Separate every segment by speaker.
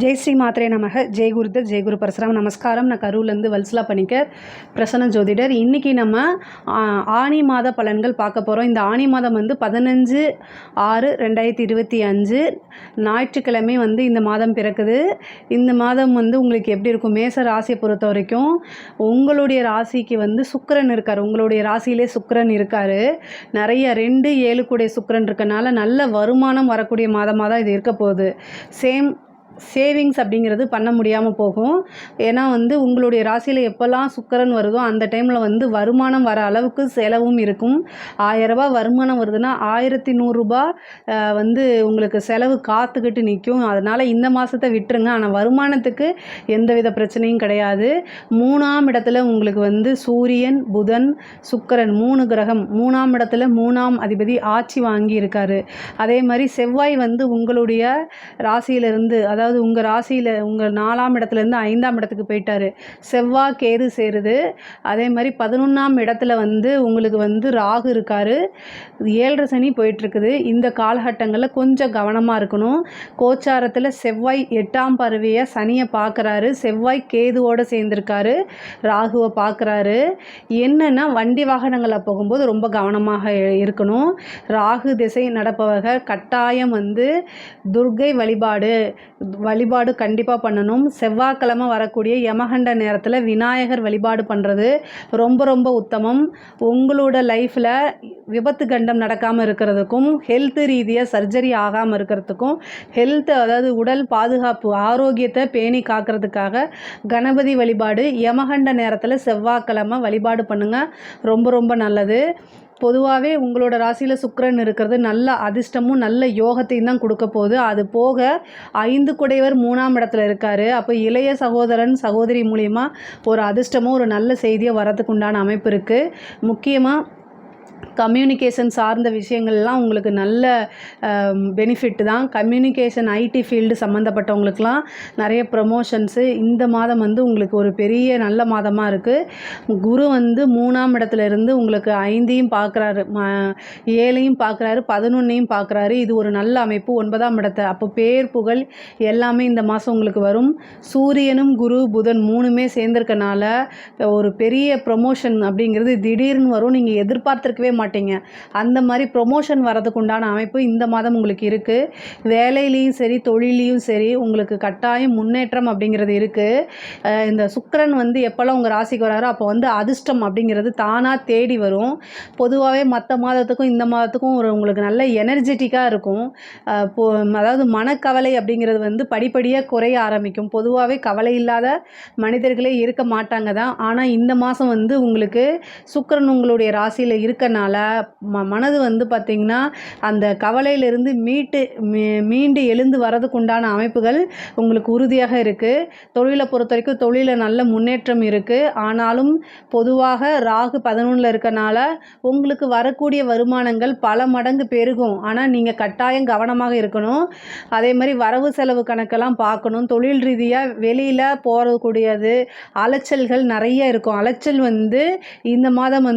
Speaker 1: ஜெய் ஸ்ரீ மாத்ரே நமக. ஜெய் குருதர், ஜெய் குரு பரசுராம். நமஸ்காரம். நான் கரூர்லேருந்து வல்சலா பணிக்கர், பிரசன்ன ஜோதிடர். இன்றைக்கி நம்ம ஆனி மாத பலன்கள் பார்க்க போகிறோம். இந்த ஆனி மாதம் 15/6/2025 ஞாயிற்றுக்கிழமை இந்த மாதம் பிறக்குது. இந்த மாதம் உங்களுக்கு எப்படி இருக்கும்? மேச ராசியை பொறுத்த வரைக்கும் உங்களுடைய ராசிக்கு சுக்கிரன் இருக்கார். உங்களுடைய ராசியிலே சுக்கிரன் இருக்கார். நிறைய 2, 7 கூடிய சுக்கிரன் இருக்கனால நல்ல வருமானம் வரக்கூடிய மாதமாக தான் இது இருக்க போகுது. சேவிங்ஸ் அப்படிங்கிறது பண்ண முடியாமல் போகும். ஏன்னா உங்களுடைய ராசியில் எப்போல்லாம் சுக்கிரன் வருதோ அந்த டைமில் வருமானம் வர அளவுக்கு செலவும் இருக்கும். 1000 ரூபாய் வருமானம் வருதுன்னா 1100 ரூபாய் உங்களுக்கு செலவு காத்துக்கிட்டு நிற்கும். அதனால் இந்த மாதத்தை விட்டுருங்க. ஆனால் வருமானத்துக்கு எந்தவித பிரச்சனையும் கிடையாது. 3ஆம் இடத்துல உங்களுக்கு சூரியன், புதன், சுக்கிரன் 3 கிரகம். 3ஆம் இடத்துல 3ஆம் அதிபதி ஆட்சி வாங்கி இருக்கார். அதே மாதிரி செவ்வாய் உங்களுடைய ராசியிலிருந்து, அதாவது உங்கள் ராசியில் உங்கள் 4ஆம் இடத்துலேருந்து 5ஆம் இடத்துக்கு போயிட்டார். செவ்வாய் கேது சேருது. அதே மாதிரி 11ஆம் இடத்துல உங்களுக்கு ராகு இருக்கார். 7.5 சனி போயிட்டுருக்குது. இந்த காலகட்டங்களில் கொஞ்சம் கவனமாக இருக்கணும். கோச்சாரத்தில் செவ்வாய் 8ஆம் பார்வையை சனியை பார்க்குறாரு. செவ்வாய் கேதுவோடு சேர்ந்துருக்காரு. ராகுவை பார்க்குறாரு. என்னென்னா வண்டி வாகனங்களில் போகும்போது ரொம்ப கவனமாக இருக்கணும். ராகு திசை நடப்பவர்கள் கட்டாயம் துர்க்கை வழிபாடு கண்டிப்பாக பண்ணணும். செவ்வாய்க்கிழமை வரக்கூடிய யமகண்ட நேரத்தில் விநாயகர் வழிபாடு பண்ணுறது ரொம்ப ரொம்ப உத்தமம். உங்களோட லைஃப்பில் விபத்து கண்டம் நடக்காமல் இருக்கிறதுக்கும், ஹெல்த் ரீதியாக சர்ஜரி ஆகாமல் இருக்கிறதுக்கும், அதாவது உடல் பாதுகாப்பு ஆரோக்கியத்தை பேணி காக்கிறதுக்காக கணபதி வழிபாடு யமகண்ட நேரத்தில் செவ்வாய்க்கிழமை வழிபாடு பண்ணுங்கள். ரொம்ப ரொம்ப நல்லது. பொதுவாகவே உங்களோட ராசியில் சுக்கிரன் இருக்கிறது நல்ல அதிர்ஷ்டமும் நல்ல யோகத்தையும் தான் கொடுக்க போகுது. அது போக 5 குடையவர் 3ஆம் இடத்துல இருக்கார். அப்போ இளைய சகோதரன் சகோதரி மூலிமா ஒரு அதிர்ஷ்டமும் ஒரு நல்ல செய்தியை வரதுக்கு உண்டான அமைப்பு இருக்குது. முக்கியமாக கம்யூனிகேஷன் சார்ந்த விஷயங்கள்லாம் உங்களுக்கு நல்ல பெனிஃபிட் தான். கம்யூனிகேஷன் ஐடி ஃபீல்டு சம்மந்தப்பட்டவங்களுக்கெலாம் நிறைய ப்ரமோஷன்ஸு இந்த மாதம் உங்களுக்கு ஒரு பெரிய நல்ல மாதமாக இருக்குது. குரு 3ஆம் இடத்துல இருந்து உங்களுக்கு 5ஐயும் பார்க்குறாரு, 7ஐயும் பார்க்குறாரு, 11ஐயும் பார்க்குறாரு. இது ஒரு நல்ல அமைப்பு. 9ஆம் இடத்தை அப்போ பேர் புகழ் எல்லாமே இந்த மாதம் உங்களுக்கு வரும். சூரியனும் குரு புதன் 3மே சேர்ந்துருக்கனால ஒரு பெரிய ப்ரமோஷன் அப்படிங்கிறது திடீர்னு வரும். நீங்கள் எதிர்பார்த்துருக்கவே மாட்டீங்க. அந்த மாதிரி ப்ரொமோஷன் வரதுக்கு உண்டான அமைப்பு இந்த மாதம் உங்களுக்கு இருக்குது. வேலையிலையும் சரி தொழிலையும் சரி உங்களுக்கு கட்டாயம் முன்னேற்றம் அப்படிங்கிறது இருக்குது. இந்த சுக்கிரன் எப்போல்லாம் உங்கள் ராசிக்கு வராரோ அப்போ அதிர்ஷ்டம் அப்படிங்கிறது தானாக தேடி வரும். பொதுவாகவே மற்ற மாதத்துக்கும் இந்த மாதத்துக்கும் உங்களுக்கு நல்ல எனர்ஜெட்டிக்காக இருக்கும். அதாவது மனக்கவலை அப்படிங்கிறது படிப்படியாக குறைய ஆரம்பிக்கும். பொதுவாகவே கவலை இல்லாத மனிதர்களே இருக்க மாட்டாங்க தான். ஆனால் இந்த மாதம் உங்களுக்கு சுக்கிரன் உங்களுடைய ராசியில் இருக்கனால மனது பார்த்திங்கன்னா அந்த கவலையிலிருந்து மீண்டு எழுந்து வரதுக்கு உண்டான அமைப்புகள் உங்களுக்கு உறுதியாக இருக்குது. தொழிலை பொறுத்த வரைக்கும் தொழிலில் நல்ல முன்னேற்றம் இருக்குது. ஆனாலும் பொதுவாக ராகு 11ல் இருக்கனால உங்களுக்கு வரக்கூடிய வருமானங்கள் பல மடங்கு பெருகும். ஆனால் நீங்கள் கட்டாயம் கவனமாக இருக்கணும். அதே மாதிரி வரவு செலவு கணக்கெல்லாம் பார்க்கணும். தொழில் ரீதியாக வெளியில் போகக்கூடியது அலைச்சல்கள் நிறைய இருக்கும். அலைச்சல் இந்த மாதம்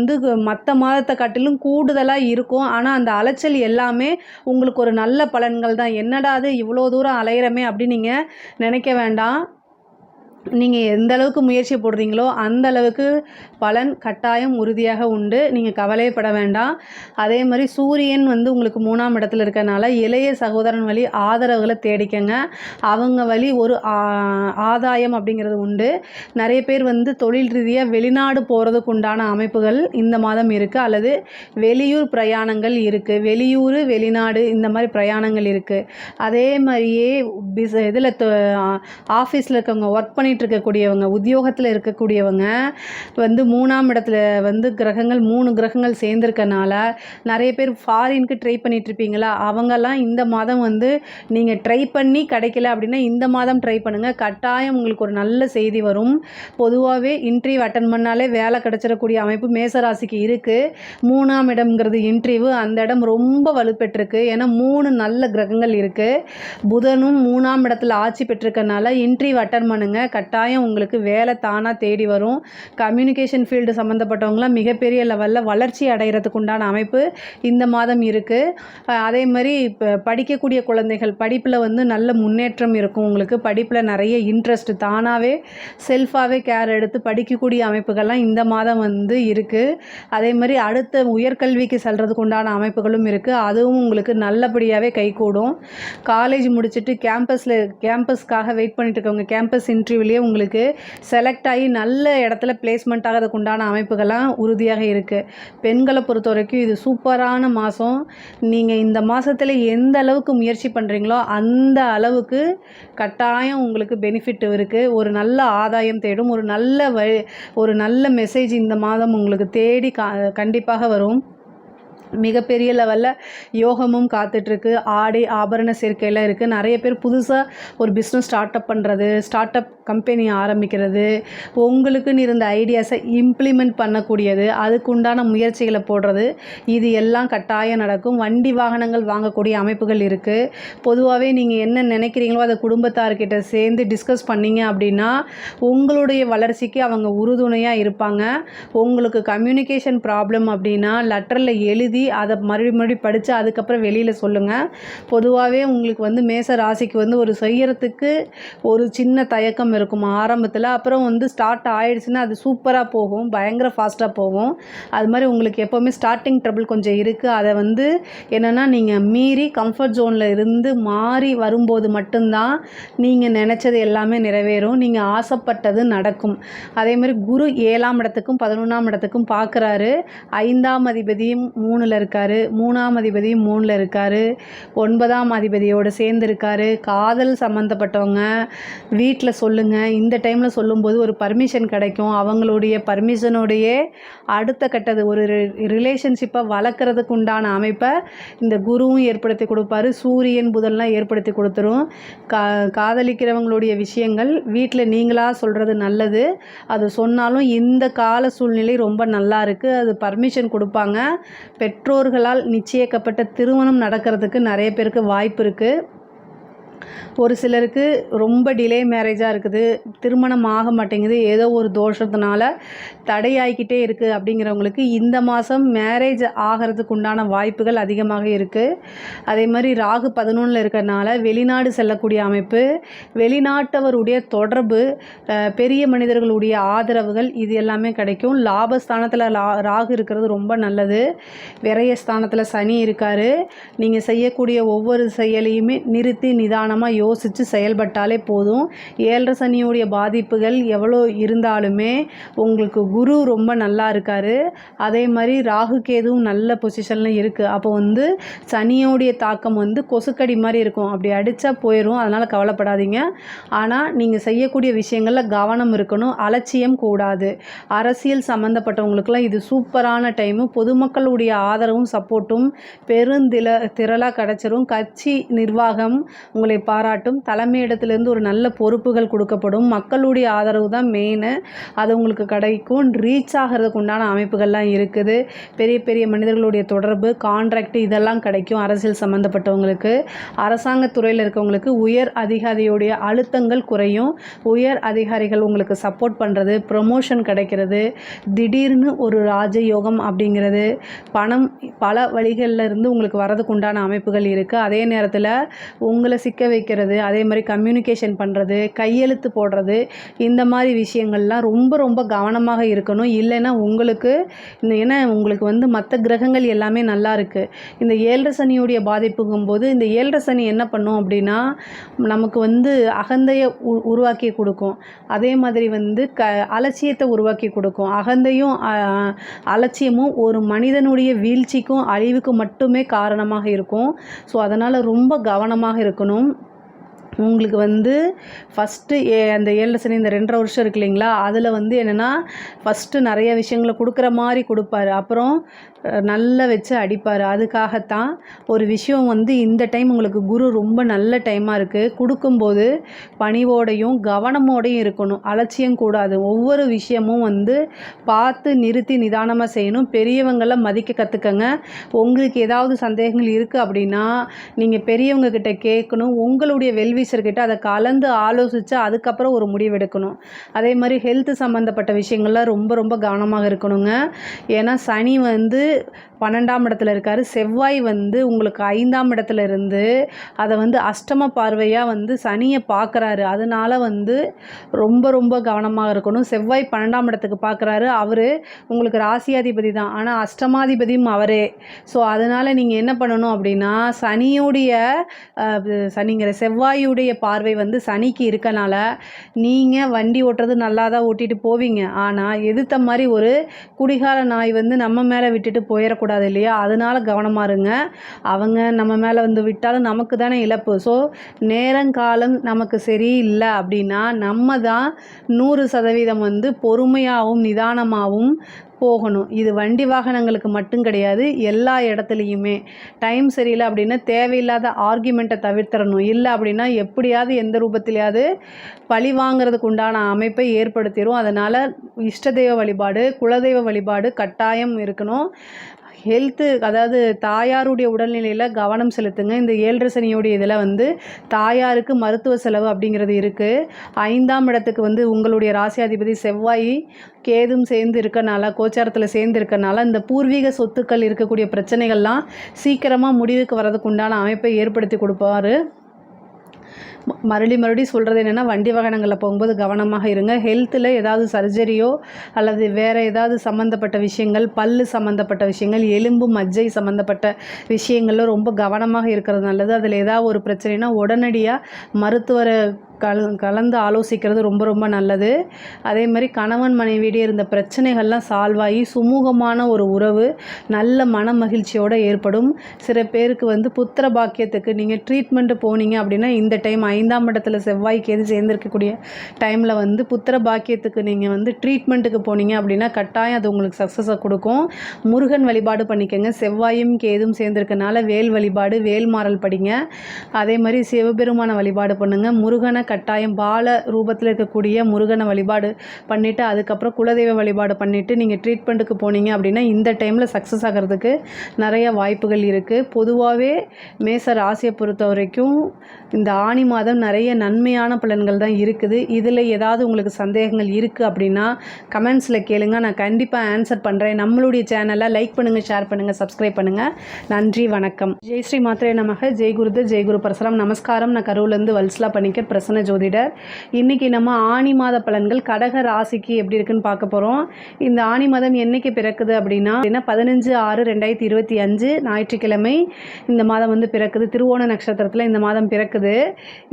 Speaker 1: மற்ற மாதத்தை காட்டிலும் கூடுதலாக இருக்கும். ஆனால் அந்த அலைச்சல் எல்லாமே உங்களுக்கு ஒரு நல்ல பலன்கள் தான். என்னடா அது இவ்வளோ தூரம் அலையிறமே அப்படின்னு நீங்கள் நினைக்க வேண்டாம். நீங்கள் எந்த அளவுக்கு முயற்சி போடுறீங்களோ அந்த அளவுக்கு பலன் கட்டாயம் உறுதியாக உண்டு. நீங்கள் கவலைப்பட வேண்டாம். அதே மாதிரி சூரியன் உங்களுக்கு 3ஆம் இடத்துல இருக்கனால இளைய சகோதரன் வழி ஆதரவுகளை தேடிக்கங்க. அவங்க வழி ஒரு ஆதாயம் அப்படிங்கிறது உண்டு. நிறைய பேர் தொழில் ரீதியாக வெளிநாடு போகிறதுக்கு உண்டான அமைப்புகள் இந்த மாதம் இருக்குது. அல்லது வெளியூர் பிரயாணங்கள் இருக்குது. வெளியூர் வெளிநாடு இந்த மாதிரி பிரயாணங்கள் இருக்குது. அதே மாதிரியே இதில் ஆஃபீஸில் இருக்கவங்க ஒர்க் பண்ணிட்டு இருக்கக்கூடியவங்க உத்தியோகத்தில் இருக்கக்கூடியவங்க 3ஆம் இடத்துல கிரகங்கள் 3 கிரகங்கள் சேர்ந்துருக்கனால நிறைய பேர் ஃபாரினுக்கு ட்ரை பண்ணிகிட்ருப்பீங்களா, அவங்கெல்லாம் இந்த மாதம் நீங்கள் ட்ரை பண்ணி கிடைக்கல அப்படின்னா இந்த மாதம் ட்ரை பண்ணுங்கள். கட்டாயம் உங்களுக்கு ஒரு நல்ல செய்தி வரும். பொதுவாகவே இன்டர்வியூ அட்டன் பண்ணாலே வேலை கிடச்சிடக்கூடிய அமைப்பு மேசராசிக்கு இருக்குது. 3ஆம் இடம்ங்கிறது இன்டர்வியூ, அந்த இடம் ரொம்ப வலுப்பெற்றிருக்கு. ஏன்னா 3 நல்ல கிரகங்கள் இருக்குது. புதனும் 3ஆம் இடத்துல ஆட்சி பெற்றிருக்கனால இன்டர்வியூ அட்டன் பண்ணுங்கள். கட்டாயம் உங்களுக்கு வேலை தானாக தேடி வரும். கம்யூனிகேஷன் ஃபீல்டு சம்மந்தப்பட்டவங்களாம் மிகப்பெரிய லெவலில் வளர்ச்சி அடைகிறதுக்கு உண்டான அமைப்பு இந்த மாதம் இருக்குது. அதே மாதிரி இப்போ படிக்கக்கூடிய குழந்தைகள் படிப்பில் வந்து நல்ல முன்னேற்றம் இருக்கும். உங்களுக்கு படிப்பில் நிறைய இன்ட்ரெஸ்ட் தானாகவே செல்ஃபாகவே கேர் எடுத்து படிக்கக்கூடிய அமைப்புகள்லாம் இந்த மாதம் வந்து இருக்குது. அதே மாதிரி அடுத்த உயர்கல்விக்கு செல்கிறதுக்கு உண்டான அமைப்புகளும் இருக்குது. அதுவும் உங்களுக்கு நல்லபடியாகவே கைகூடும். காலேஜ் முடிச்சுட்டு கேம்பஸ்க்காக வெயிட் பண்ணிட்டு இருக்கவங்க கேம்பஸ் இன்டர்வியூலேயே உங்களுக்கு செலக்ட் ஆகி நல்ல இடத்துல பிளேஸ்மெண்ட் ஆகிறதுக்கு உண்டான அமைப்புகள்லாம் உறுதியாக இருக்குது. பெண்களை பொறுத்த வரைக்கும் இது சூப்பரான மாதம். நீங்கள் இந்த மாதத்தில் எந்த அளவுக்கு முயற்சி பண்ணுறீங்களோ அந்த அளவுக்கு கட்டாயம் உங்களுக்கு பெனிஃபிட் இருக்குது. ஒரு நல்ல ஆதாயம் தேடும். ஒரு நல்ல மெசேஜ் இந்த மாதம் உங்களுக்கு தேடி கண்டிப்பாக வரும். மிகப்பெரிய லெவலில் யோகமும் காத்துட்ருக்கு. ஆடை ஆபரண சேர்க்கையில் இருக்குது. நிறைய பேர் புதுசாக ஒரு பிஸ்னஸ் ஸ்டார்ட் அப் கம்பெனி ஆரம்பிக்கிறது, உங்களுக்குன்னு இருந்த ஐடியாஸை இம்ப்ளிமெண்ட் பண்ணக்கூடியது, அதுக்குண்டான முயற்சிகளை போடுறது, இது எல்லாம் கட்டாயம் நடக்கும். வண்டி வாகனங்கள் வாங்கக்கூடிய அமைப்புகள் இருக்குது. பொதுவாகவே நீங்கள் என்ன நினைக்கிறீங்களோ அதை குடும்பத்தார்கிட்ட சேர்ந்து டிஸ்கஸ் பண்ணிங்க அப்படின்னா உங்களுடைய வளர்ச்சிக்கு அவங்க உறுதுணையாக இருப்பாங்க. உங்களுக்கு கம்யூனிகேஷன் ப்ராப்ளம் அப்படின்னா லெட்டரில் எழுதி அதை மறுபடி படித்து அதுக்கப்புறம் வெளியில் சொல்லுங்கள். பொதுவாகவே உங்களுக்கு வந்து மேச ராசிக்கு வந்து ஒரு செய்யறதுக்கு ஒரு சின்ன தயக்கம் இருக்கும் ஆரம்பத்தில். அப்புறம் வந்து ஸ்டார்ட் ஆகிடுச்சுன்னா அது சூப்பராக போகும், பயங்கர ஃபாஸ்ட்டாக போகும். அது மாதிரி உங்களுக்கு எப்போவுமே ஸ்டார்டிங் ட்ரபிள் கொஞ்சம் இருக்குது. அதை வந்து என்னென்னா நீங்கள் மீறி கம்ஃபர்ட் ஜோனில் இருந்து மாறி வரும்போது மட்டும்தான் நீங்கள் நினச்சது எல்லாமே நிறைவேறும், நீங்கள் ஆசைப்பட்டது நடக்கும். அதேமாதிரி குரு 7ஆம் இடத்துக்கும் 11ஆம் இடத்துக்கும் பார்க்குறாரு. 5ஆம் அதிபதியும் 3ல் இருக்கார், 3ஆம் அதிபதியும் 3ல் இருக்கார், 9ஆம் அதிபதியோடு சேர்ந்து இருக்கார். காதல் சம்மந்தப்பட்டவங்க வீட்டில் சொல்லுங்கள். இந்த டைமில் சொல்லும்போது ஒரு பர்மிஷன் கிடைக்கும். அவங்களுடைய பர்மிஷனோடைய அடுத்த கட்டது ஒரு ரிலேஷன்ஷிப்பை வளர்க்குறதுக்கு உண்டான அமைப்பை இந்த குருவும் ஏற்படுத்தி கொடுப்பாரு. சூரியன் புதன்லாம் ஏற்படுத்தி கொடுத்துரும். காதலிக்கிறவங்களுடைய விஷயங்கள் வீட்டில் நீங்களாக சொல்கிறது நல்லது. அது சொன்னாலும் இந்த கால சூழ்நிலை ரொம்ப நல்லா இருக்குது. அது பர்மிஷன் கொடுப்பாங்க. பெற்றோர்களால் நிச்சயிக்கப்பட்ட திருமணம் நடக்கிறதுக்கு நிறைய பேருக்கு வாய்ப்பு இருக்குது. ஒரு சிலருக்கு ரொம்ப டிலே மேரேஜாக இருக்குது, திருமணம் ஆக மாட்டேங்குது, ஏதோ ஒரு தோஷத்தினால தடையாகிக்கிட்டே இருக்குது அப்படிங்கிறவங்களுக்கு இந்த மாதம் மேரேஜ் ஆகிறதுக்கு உண்டான வாய்ப்புகள் அதிகமாக இருக்குது. அதே மாதிரி ராகு 11ல் இருக்கிறனால வெளிநாடு செல்லக்கூடிய அமைப்பு, வெளிநாட்டவருடைய தொடர்பு, பெரிய மனிதர்களுடைய ஆதரவுகள் இது எல்லாமே கிடைக்கும். லாபஸ்தானத்தில் ராகு இருக்கிறது ரொம்ப நல்லது. விரயஸ்தானத்தில் சனி இருக்கார். நீங்கள் செய்யக்கூடிய ஒவ்வொரு செயலையுமே நிறுத்தி நிதானமாக யோசித்து செயல்பட்டாலே போதும். 7 சனியுடைய பாதிப்புகள் எவ்வளோ இருந்தாலுமே உங்களுக்கு குரு ரொம்ப நல்லா இருக்கார். அதே மாதிரி ராகு கேதுவும் நல்ல பொசிஷனில் இருக்குது. அப்போ வந்து சனியோடைய தாக்கம் வந்து கொசுக்கடி மாதிரி இருக்கும், அப்படி அடித்தா போயிடும். அதனால் கவலைப்படாதீங்க. ஆனால் நீங்கள் செய்யக்கூடிய விஷயங்களில் கவனம் இருக்கணும், அலட்சியம் கூடாது. அரசியல் சம்மந்தப்பட்டவங்களுக்கெல்லாம் இது சூப்பரான டைமு. பொதுமக்களுடைய ஆதரவும் சப்போர்ட்டும் திரளாக கிடச்சிரும். கட்சி நிர்வாகம் உங்களை பாராட்டும். தலைமையிடத்திலேருந்து ஒரு நல்ல பொறுப்புகள் கொடுக்கப்படும். மக்களுடைய ஆதரவு தான் மெயின், அது உங்களுக்கு கிடைக்கும். ரீச் ஆகிறதுக்கு உண்டான அமைப்புகள்லாம் இருக்குது. பெரிய பெரிய மனிதர்களுடைய தொடர்பு, கான்ட்ராக்ட் இதெல்லாம் கிடைக்கும். அரசியல் சம்மந்தப்பட்டவங்களுக்கு, அரசாங்கத்துறையில் இருக்கவங்களுக்கு உயர் அதிகாரியுடைய அழுத்தங்கள் குறையும். உயர் அதிகாரிகள் உங்களுக்கு சப்போர்ட் பண்ணுறது, ப்ரொமோஷன் கிடைக்கிறது, திடீர்னு ஒரு ராஜயோகம் அப்படிங்கிறது, பணம் பல வழிகளில் இருந்து உங்களுக்கு வரதுக்கு உண்டான அமைப்புகள் இருக்குது. அதே நேரத்தில் உங்களை சிக்க வைக்கிறது, அதே மாதிரி கம்யூனிகேஷன் பண்ணுறது, கையெழுத்து போடுறது, இந்த மாதிரி விஷயங்கள்லாம் ரொம்ப ரொம்ப கவனமாக இருக்கணும். இல்லைன்னா உங்களுக்கு ஏன்னா உங்களுக்கு வந்து மற்ற கிரகங்கள் எல்லாமே நல்லா இருக்குது. இந்த 7 சனியுடைய பாதிப்புங்கும்போது இந்த 7 சனி என்ன பண்ணும் அப்படின்னா நமக்கு வந்து அகந்தையை உருவாக்கி கொடுக்கும். அதே மாதிரி வந்து அலட்சியத்தை உருவாக்கி கொடுக்கும். அகந்தையும் அலட்சியமும் ஒரு மனிதனுடைய வீழ்ச்சிக்கும் அழிவுக்கும் மட்டுமே காரணமாக இருக்கும். ஸோ அதனால் ரொம்ப கவனமாக இருக்கணும். உங்களுக்கு வந்து ஃபஸ்ட்டு அந்த 7 சனி இந்த 2.5 வருஷம் இருக்கு இல்லைங்களா, அதில் வந்து என்னென்னா ஃபஸ்ட்டு நிறைய விஷயங்களை கொடுக்குற மாதிரி கொடுப்பாரு, அப்புறம் நல்லா வச்சு அடிப்பார். அதுக்காகத்தான் ஒரு விஷயம் வந்து இந்த டைம் உங்களுக்கு குரு ரொம்ப நல்ல டைமாக இருக்குது. கொடுக்கும்போது பணிவோடையும் கவனமோடையும் இருக்கணும், அலட்சியம் கூடாது. ஒவ்வொரு விஷயமும் வந்து பார்த்து நிறுத்தி நிதானமாக செய்யணும். பெரியவங்களை மதிக்க கற்றுக்கங்க. உங்களுக்கு ஏதாவது சந்தேகங்கள் இருக்குது அப்படின்னா நீங்கள் பெரியவங்க கிட்ட கேட்கணும். உங்களுடைய வெல்விஷர்கிட்ட அதை கலந்து ஆலோசித்து அதுக்கப்புறம் ஒரு முடிவு எடுக்கணும். அதே மாதிரி ஹெல்த் சம்மந்தப்பட்ட விஷயங்கள்லாம் ரொம்ப ரொம்ப கவனமாக இருக்கணுங்க. ஏன்னா சனி வந்து 12ஆம் இடத்துல இருக்கார். செவ்வாய் வந்து உங்களுக்கு 5ஆம் இடத்துல இருந்து அதை வந்து அஷ்டம பார்வையாக வந்து சனியை பார்க்குறாரு. அதனால வந்து ரொம்ப ரொம்ப கவனமாக இருக்கணும். செவ்வாய் 12ஆம் இடத்துக்கு பார்க்குறாரு. அவர் உங்களுக்கு ராசியாதிபதி தான், ஆனால் அஷ்டமாதிபதியும் அவரே. ஸோ அதனால் நீங்கள் என்ன பண்ணணும் அப்படின்னா, செவ்வாயுடைய பார்வை வந்து சனிக்கு இருக்கனால நீங்கள் வண்டி ஓட்டுறது நல்லா தான் ஓட்டிகிட்டு போவீங்க. ஆனால் எதிர்த்த மாதிரி ஒரு குடிகார நாய் வந்து நம்ம மேலே விட்டுட்டு போயிடக்கூடாது இல்லையா? அதனால கவனமாக இருங்க. அவங்க நம்ம மேலே வந்து விட்டாலும் நமக்கு தானே இழப்பு. ஸோ நேரங்காலம் நமக்கு சரியில்லை அப்படின்னா நம்ம தான் 100% வந்து பொறுமையாகவும் நிதானமாகவும் போகணும். இது வண்டி வாகனங்களுக்கு மட்டும் கிடையாது, எல்லா இடத்துலையுமே. டைம் சரியில்லை அப்படின்னா தேவையில்லாத ஆர்கியூமெண்ட்டை தவிர்த்திடணும். இல்லை அப்படின்னா எப்படியாவது எந்த ரூபத்திலையாவது பழி வாங்கிறதுக்கு உண்டான அமைப்பை ஏற்படுத்திடும். அதனால் இஷ்ட தெய்வ வழிபாடு, குலதெய்வ வழிபாடு கட்டாயம் இருக்கணும். ஹெல்த்து, அதாவது தாயாருடைய உடல்நிலையில் கவனம் செலுத்துங்க. இந்த 7.5 சனியோடைய இதில் வந்து தாயாருக்கு மருத்துவ செலவு அப்படிங்கிறது இருக்குது. 5ஆம் இடத்துக்கு வந்து உங்களுடைய ராசியாதிபதி செவ்வாய் கேதும் சேர்ந்து இருக்கனால, கோச்சாரத்தில் சேர்ந்து இருக்கனால இந்த பூர்வீக சொத்துக்கள் இருக்கக்கூடிய பிரச்சனைகள்லாம் சீக்கிரமாக முடிவுக்கு வர்றதுக்கு உண்டான அமைப்பை ஏற்படுத்தி கொடுப்பாரு. மறுபடி சொல்கிறது என்னென்னா, வண்டி வாகனங்களில் போகும்போது கவனமாக இருங்க. ஹெல்த்தில் ஏதாவது சர்ஜரியோ அல்லது வேறு ஏதாவது சம்மந்தப்பட்ட விஷயங்கள், பல்லு சம்மந்தப்பட்ட விஷயங்கள், எலும்பு மஜ்ஜை சம்மந்தப்பட்ட விஷயங்களில் ரொம்ப கவனமாக இருக்கிறது நல்லது. அதில் ஏதாவது ஒரு பிரச்சனைனா உடனடியாக மருத்துவரை கலந்து ஆலோசிக்கிறது ரொம்ப ரொம்ப நல்லது. அதே மாதிரி கணவன் மனைவியிடையே இருந்த பிரச்சனைகள்லாம் சால்வ் ஆகி சுமூகமான ஒரு உறவு நல்ல மன மகிழ்ச்சியோடு ஏற்படும். சில பேருக்கு வந்து புத்திர பாக்கியத்துக்கு நீங்கள் ட்ரீட்மெண்ட்டு போனீங்க அப்படின்னா, இந்த டைம் 5ஆம் இடத்துல செவ்வாய் கேது சேர்ந்துருக்கக்கூடிய டைமில் வந்து புத்திர பாக்கியத்துக்கு நீங்கள் வந்து ட்ரீட்மெண்ட்டுக்கு போனீங்க அப்படின்னா கட்டாயம் அது உங்களுக்கு சக்ஸஸை கொடுக்கும். முருகன் வழிபாடு பண்ணிக்கோங்க. செவ்வாயும் கேதும் சேர்ந்துருக்கனால வேல் வழிபாடு, வேல்மாறல் படிங்க. அதே மாதிரி சிவபெருமான வழிபாடு பண்ணுங்கள். முருகனை கட்டாயம் பால ரூபத்தில் இருக்கக்கூடிய முருகனை வழிபாடு பண்ணிவிட்டு அதுக்கப்புறம் குலதெய்வ வழிபாடு பண்ணிவிட்டு நீங்கள் ட்ரீட்மெண்ட்டுக்கு போனீங்க அப்படின்னா இந்த டைமில் சக்ஸஸ் ஆகிறதுக்கு நிறைய வாய்ப்புகள் இருக்குது. பொதுவாகவே மேச ராசியை பொறுத்த வரைக்கும் இந்த ஆனி மாதம் நிறைய நன்மையான பலன்கள் தான் இருக்குது. இதில் ஏதாவது உங்களுக்கு சந்தேகங்கள் இருக்குது அப்படின்னா கமெண்ட்ஸில் கேளுங்க, நான் கண்டிப்பாக ஆன்சர் பண்ணுறேன். நம்மளுடைய சேனலை லைக் பண்ணுங்கள், ஷேர் பண்ணுங்கள், சப்ஸ்கிரைப் பண்ணுங்கள். நன்றி, வணக்கம். ஜெய் ஸ்ரீ மாத்ரே நமக. ஜெய் குருது, ஜெய் குரு பரசுராம். நமஸ்காரம். நான் கரூர்லேருந்து வல்சலா பணிக்கர், பிரசன்ன ஜோதிடர். இன்றைக்கி நம்ம ஆனி மாத பலன்கள் கடக ராசிக்கு எப்படி இருக்குன்னு பார்க்க போகிறோம். இந்த ஆனி மாதம் என்னைக்கு பிறக்குது அப்படின்னா 15/6/2025 ஞாயிற்றுக்கிழமை இந்த மாதம் வந்து பிறக்குது. திருவோண நட்சத்திரத்தில் இந்த மாதம் பிறக்குது.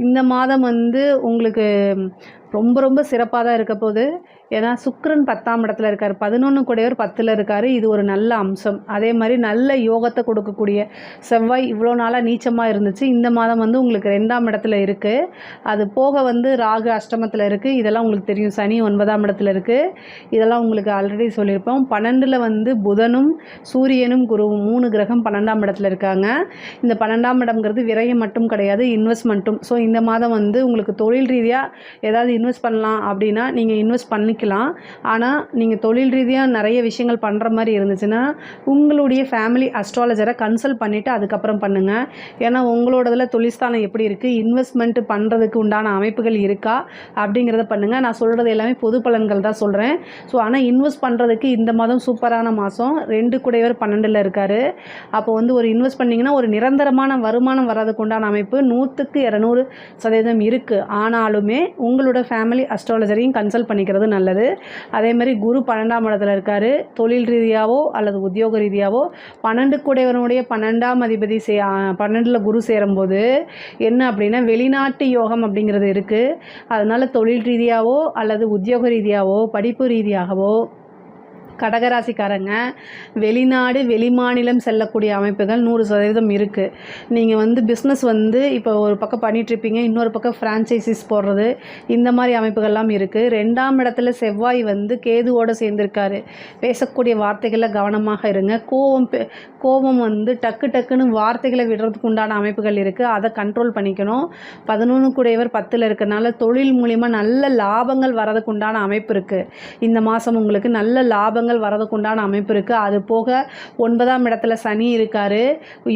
Speaker 1: இந்த மாதம் வந்து உங்களுக்கு ரொம்ப ரொம்ப சிறப்பாக தான் இருக்க போகுது. ஏன்னா சுக்கிரன் 10ஆம் இடத்துல இருக்கார், 11 கூடையவர் 10ல் இருக்கார். இது ஒரு நல்ல அம்சம். அதே மாதிரி நல்ல யோகத்தை கொடுக்கக்கூடிய செவ்வாய் இவ்வளோ நாளாக நீச்சமாக இருந்துச்சு. இந்த மாதம் வந்து உங்களுக்கு 2ஆம் இடத்துல இருக்குது. அது போக வந்து ராகு அஷ்டமத்தில் இருக்குது. இதெல்லாம் உங்களுக்கு தெரியும். சனி 9ஆம் இடத்துல இருக்குது. இதெல்லாம் உங்களுக்கு ஆல்ரெடி சொல்லியிருப்போம். 12ல் வந்து புதனும் சூரியனும் குருவும் 3 கிரகம் 12ஆம் இடத்துல இருக்காங்க. இந்த 12ஆம் இடம்ங்கிறது விரயம் மட்டும் கிடையாது, இன்வெஸ்ட்மெண்ட்டும். ஸோ இந்த மாதம் வந்து உங்களுக்கு தொழில் ரீதியாக ஏதாவது இன்வெஸ்ட் பண்ணலாம் அப்படின்னா நீங்கள் இன்வெஸ்ட் பண்ணிக்கலாம். ஆனால் நீங்கள் தொழில் ரீதியாக நிறைய விஷயங்கள் பண்ணுற மாதிரி இருந்துச்சுன்னா உங்களுடைய ஃபேமிலி அஸ்ட்ராலஜரை கன்சல்ட் பண்ணிவிட்டு அதுக்கப்புறம் பண்ணுங்கள். ஏன்னா உங்களோடதில் தொழில்ஸ்தானம் எப்படி இருக்குது, இன்வெஸ்ட்மெண்ட் பண்ணுறதுக்கு உண்டான அமைப்புகள் இருக்கா அப்படிங்கிறத பண்ணுங்கள். நான் சொல்கிறது எல்லாமே பொது பலன்கள் தான் சொல்கிறேன். ஸோ ஆனால் இன்வெஸ்ட் பண்ணுறதுக்கு இந்த மாதம் சூப்பரான மாதம். 2 கூடையவர் 12ல் இருக்கார். அப்போ வந்து ஒரு இன்வெஸ்ட் பண்ணிங்கன்னா ஒரு நிரந்தரமான வருமானம் வர்றதுக்கு உண்டான அமைப்பு 100க்கு 200% இருக்குது. ஆனாலுமே உங்களோட ஃபேமிலி அஸ்ட்ராலஜரையும் கன்சல்ட் பண்ணிக்கிறது நல்லது. அதே மாதிரி குரு 12ஆம் இடத்துல இருக்கார். தொழில் ரீதியாவோ அல்லது உத்தியோக ரீதியாவோ 12 கூடையவனுடைய 12ஆம் அதிபதி 12ல் குரு சேரும்போது என்ன அப்படின்னா வெளிநாட்டு யோகம் அப்படிங்கிறது இருக்குது. அதனால் தொழில் ரீதியாவோ அல்லது உத்தியோக ரீதியாவோ படிப்பு ரீதியாகவோ கடகராசிக்காரங்க வெளிநாடு வெளிமாநிலம் செல்லக்கூடிய அமைப்புகள் 100% இருக்குது. நீங்கள் வந்து பிஸ்னஸ் வந்து இப்போ ஒரு பக்கம் பண்ணிகிட்ருப்பீங்க, இன்னொரு பக்கம் ஃப்ரான்ச்சைசிஸ் போடுறது, இந்த மாதிரி அமைப்புகள்லாம் இருக்குது. 2ஆம் இடத்துல செவ்வாய் வந்து கேதுவோடு சேர்ந்துருக்காரு. பேசக்கூடிய வார்த்தைகளில் கவனமாக இருங்க. கோபம் வந்து டக்குன்னு வார்த்தைகளை விடுறதுக்கு உண்டான அமைப்புகள் இருக்குது. அதை கண்ட்ரோல் பண்ணிக்கணும். 11 கூடையவர் 10ல் இருக்கிறனால தொழில் மூலிமா நல்ல லாபங்கள் வரதுக்கு உண்டான அமைப்பு இருக்குது. இந்த மாதம் உங்களுக்கு நல்ல லாபங்கள் லாபங்கள் வரதுக்குண்டான அமைப்பு இருக்குது. அது போக 9ஆம் இடத்துல சனி இருக்கார்.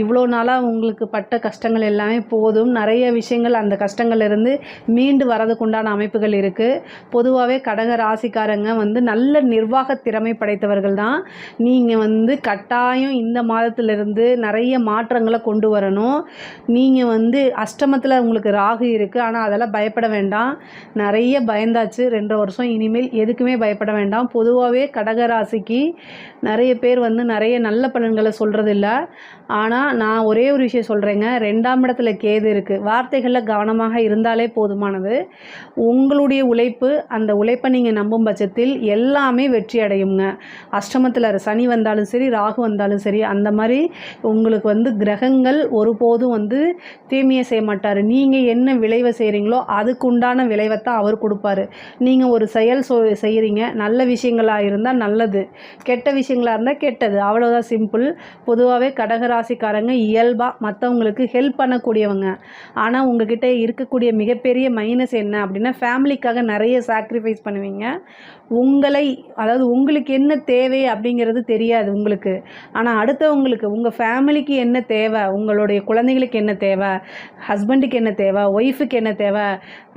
Speaker 1: இவ்வளோ நாளாக உங்களுக்கு பட்ட கஷ்டங்கள் எல்லாமே போதும். நிறைய விஷயங்கள் அந்த கஷ்டங்கள்லேருந்து மீண்டு வரதுக்குண்டான அமைப்புகள் இருக்குது. பொதுவாகவே கடக ராசிக்காரங்க வந்து நல்ல நிர்வாக திறமை படைத்தவர்கள் தான். நீங்கள் வந்து கட்டாயம் இந்த மாதத்திலிருந்து நிறைய மாற்றங்களை கொண்டு வரணும். நீங்கள் வந்து அஷ்டமத்தில் உங்களுக்கு ராகு இருக்குது. ஆனால் அதெல்லாம் பயப்பட வேண்டாம். நிறைய பயந்தாச்சு 2.5 வருஷம். இனிமேல் எதுக்குமே பயப்பட வேண்டாம். பொதுவாகவே கடகராசிக்கு நிறைய பேர் வந்து நிறைய நல்ல பலன்களை சொல்கிறதில்ல. ஆனால் நான் ஒரே ஒரு விஷயம் சொல்கிறேங்க. 2ஆம் இடத்துல கேது இருக்குது. வார்த்தைகளில் கவனமாக இருந்தாலே போதுமானது. உங்களுடைய உழைப்பு, அந்த உழைப்பை நீங்கள் நம்பும் பட்சத்தில் எல்லாமே வெற்றி அடையுங்க. அஷ்டமத்தில் சனி வந்தாலும் சரி, ராகு வந்தாலும் சரி, அந்த மாதிரி உங்களுக்கு வந்து கிரகங்கள் ஒருபோதும் வந்து தீமையை செய்ய மாட்டார். நீங்கள் என்ன விளைவை செய்கிறீங்களோ அதுக்குண்டான விளைவைத்தான் அவர் கொடுப்பாரு. நீங்கள் ஒரு செயல் செய்கிறீங்க, நல்ல விஷயங்களாக இருந்தால் நல்லது, கெட்ட விஷயங்களாக இருந்தால் கெட்டது, அவ்வளோதான் சிம்பிள். பொதுவாகவே கடகராசிக்காரங்க இயல்பாக மற்றவங்களுக்கு ஹெல்ப் பண்ணக்கூடியவங்க. ஆனால் உங்ககிட்ட இருக்கக்கூடிய மிகப்பெரிய மைனஸ் என்ன அப்படின்னா, ஃபேமிலிக்காக நிறைய சாக்ரிஃபைஸ் பண்ணுவீங்க. அதாவது உங்களுக்கு என்ன தேவை அப்படிங்கிறது தெரியாது உங்களுக்கு. ஆனால் அடுத்தவங்களுக்கு, உங்கள் ஃபேமிலிக்கு என்ன தேவை, உங்களுடைய குழந்தைகளுக்கு என்ன தேவை, ஹஸ்பண்டுக்கு என்ன தேவை, ஒய்ஃபுக்கு என்ன தேவை,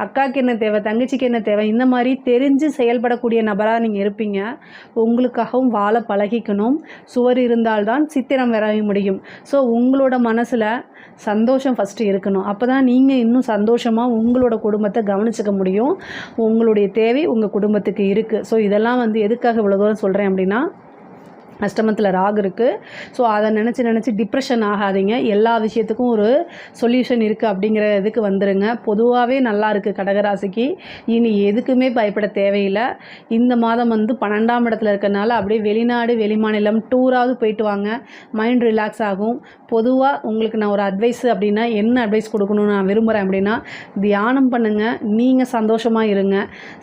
Speaker 1: அக்காவுக்கு என்ன தேவை, தங்கச்சிக்கு என்ன தேவை, இந்த மாதிரி தெரிஞ்சு செயல்படக்கூடிய நபராக நீங்கள் இருப்பீங்க. உங்களுக்காகவும் வாழ பழகிக்கணும். சுவர் இருந்தால்தான் சித்திரம் வரைய முடியும். ஸோ உங்களோட மனசில் சந்தோஷம் ஃபஸ்ட்டு இருக்கணும். அப்போ தான் நீங்கள் இன்னும் சந்தோஷமாக உங்களோட குடும்பத்தை கவனிச்சிக்க முடியும். உங்களுடைய தேவை உங்கள் குடும்பத்துக்கு இருக்குது. ஸோ இதெல்லாம் வந்து எதுக்காக இவ்வளோ தூரம் சொல்கிறேன் அப்படின்னா, அஷ்டமத்தில் ராகு இருக்குது. ஸோ அதை நினச்சி டிப்ரெஷன் ஆகாதீங்க. எல்லா விஷயத்துக்கும் ஒரு சொல்யூஷன் இருக்குது அப்படிங்கிற இதுக்கு வந்துடுங்க. பொதுவாகவே நல்லா இருக்குது கடகராசிக்கு. இனி எதுக்குமே பயப்பட தேவையில்லை. இந்த மாதம் வந்து 12ஆம் இடத்துல இருக்கனால அப்படியே வெளிநாடு, வெளிமாநிலம் டூராவது போயிட்டு வாங்க. மைண்ட் ரிலாக்ஸ் ஆகும். பொதுவாக உங்களுக்கு நான் ஒரு அட்வைஸ் அப்படின்னா, என்ன அட்வைஸ் கொடுக்கணும்னு நான் விரும்புகிறேன் அப்படின்னா, தியானம் பண்ணுங்கள். நீங்கள் சந்தோஷமாக இருங்க.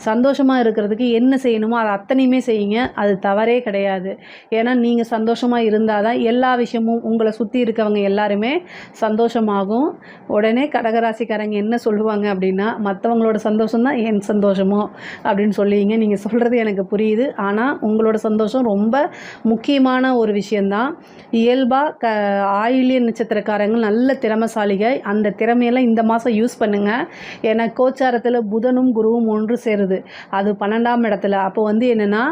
Speaker 1: சந்தோஷமாக இருக்கிறதுக்கு என்ன செய்யணுமோ அதை அத்தனையுமே செய்யுங்க. அது தவறே கிடையாது. ஏன்னா நீங்கள் சந்தோஷமாக இருந்தால் தான் எல்லா விஷயமும் உங்களை சுற்றி இருக்கவங்க எல்லாருமே சந்தோஷமாகும். உடனே கடகராசிக்காரங்க என்ன சொல்லுவாங்க அப்படின்னா, மற்றவங்களோட சந்தோஷம் தான் என் சந்தோஷமோ அப்படின்னு சொல்லுவீங்க. நீங்கள் சொல்கிறது எனக்கு புரியுது. ஆனால் உங்களோட சந்தோஷம் ரொம்ப முக்கியமான ஒரு விஷயந்தான். இயல்பாக ஆயில்ய நட்சத்திரக்காரங்க நல்ல திறமைசாலிகள். அந்த திறமையெல்லாம் இந்த மாதம் யூஸ் பண்ணுங்கள். ஏன்னா கோச்சாரத்தில் புதனும் குருவும் ஒன்று சேருது. அது 12ஆம் இடத்துல. அப்போ வந்து என்னென்னா,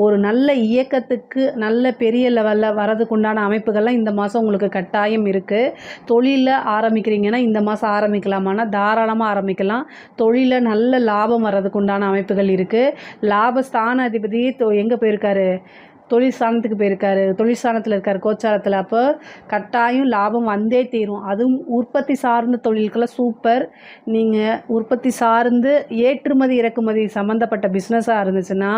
Speaker 1: ஒரு நல்ல இயக்கத்துக்கு நல்ல பெரிய லெவலில் வரதுக்குண்டான அமைப்புகள்லாம் இந்த மாதம் உங்களுக்கு கட்டாயம் இருக்குது. தொழிலில் ஆரம்பிக்கிறீங்கன்னா இந்த மாதம் ஆரம்பிக்கலாமான்னா தாராளமாக ஆரம்பிக்கலாம். தொழிலில் நல்ல லாபம் வர்றதுக்குண்டான அமைப்புகள் இருக்குது. லாபஸ்தான அதிபதி எங்கே போயிருக்காரு? தொழில் ஸ்தானத்துக்கு போயிருக்காரு. தொழில் ஸ்தானத்தில் இருக்கார் கோச்சாரத்தில். அப்போ கட்டாயம் லாபம் வந்தே தீரும். அதுவும் உற்பத்தி சார்ந்த தொழில்களை சூப்பர். நீங்கள் உற்பத்தி சார்ந்து ஏற்றுமதி இறக்குமதி சம்மந்தப்பட்ட பிஸ்னஸாக இருந்துச்சுன்னா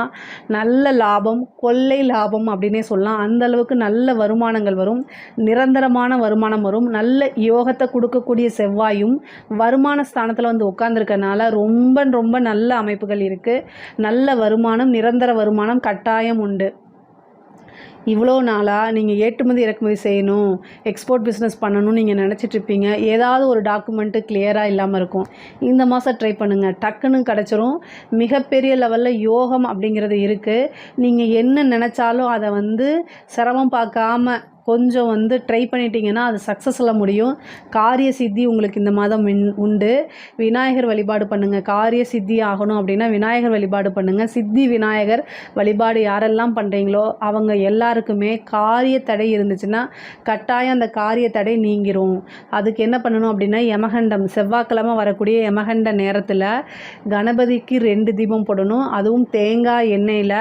Speaker 1: நல்ல லாபம், கொள்ளை லாபம் அப்படின்னே சொல்லலாம். அந்தளவுக்கு நல்ல வருமானங்கள் வரும். நிரந்தரமான வருமானம் வரும். நல்ல யோகத்தை கொடுக்கக்கூடிய செவ்வாயும் வருமான ஸ்தானத்தில் வந்து உட்காந்துருக்கனால ரொம்ப ரொம்ப நல்ல அமைப்புகள் இருக்குது. நல்ல வருமானம், நிரந்தர வருமானம் கட்டாயம் உண்டு. இவ்வளோ நாளாக நீங்கள் ஏற்றுமதி இறக்குமதி செய்யணும், எக்ஸ்போர்ட் பிஸ்னஸ் பண்ணணும்னு நீங்கள் நினச்சிட்ருப்பீங்க. ஏதாவது ஒரு டாக்குமெண்ட்டு கிளியராக இல்லாமல் இருக்கும். இந்த மாதம் ட்ரை பண்ணுங்கள், டக்குன்னு கிடச்சிரும். மிகப்பெரிய லெவலில் யோகம் அப்படிங்கிறது இருக்குது. நீங்கள் என்ன நினச்சாலும் அதை வந்து சிரமம் பார்க்காம கொஞ்சம் வந்து ட்ரை பண்ணிட்டீங்கன்னா அது சக்ஸஸில் முடியும். காரிய சித்தி உங்களுக்கு இந்த மாதம் உண்டு. விநாயகர் வழிபாடு பண்ணுங்கள். காரிய சித்தி ஆகணும் அப்படின்னா விநாயகர் வழிபாடு பண்ணுங்கள். சித்தி விநாயகர் வழிபாடு யாரெல்லாம் பண்ணுறீங்களோ அவங்க எல்லாருக்குமே காரிய தடை இருந்துச்சுன்னா கட்டாயம் அந்த காரிய தடை நீங்கிரும். அதுக்கு என்ன பண்ணணும் அப்படின்னா, யமகண்டம் செவ்வாய்க்கிழமை வரக்கூடிய யமகண்ட நேரத்தில் கணபதிக்கு 2 தீபம் போடணும். அதுவும் தேங்காய் எண்ணெயில்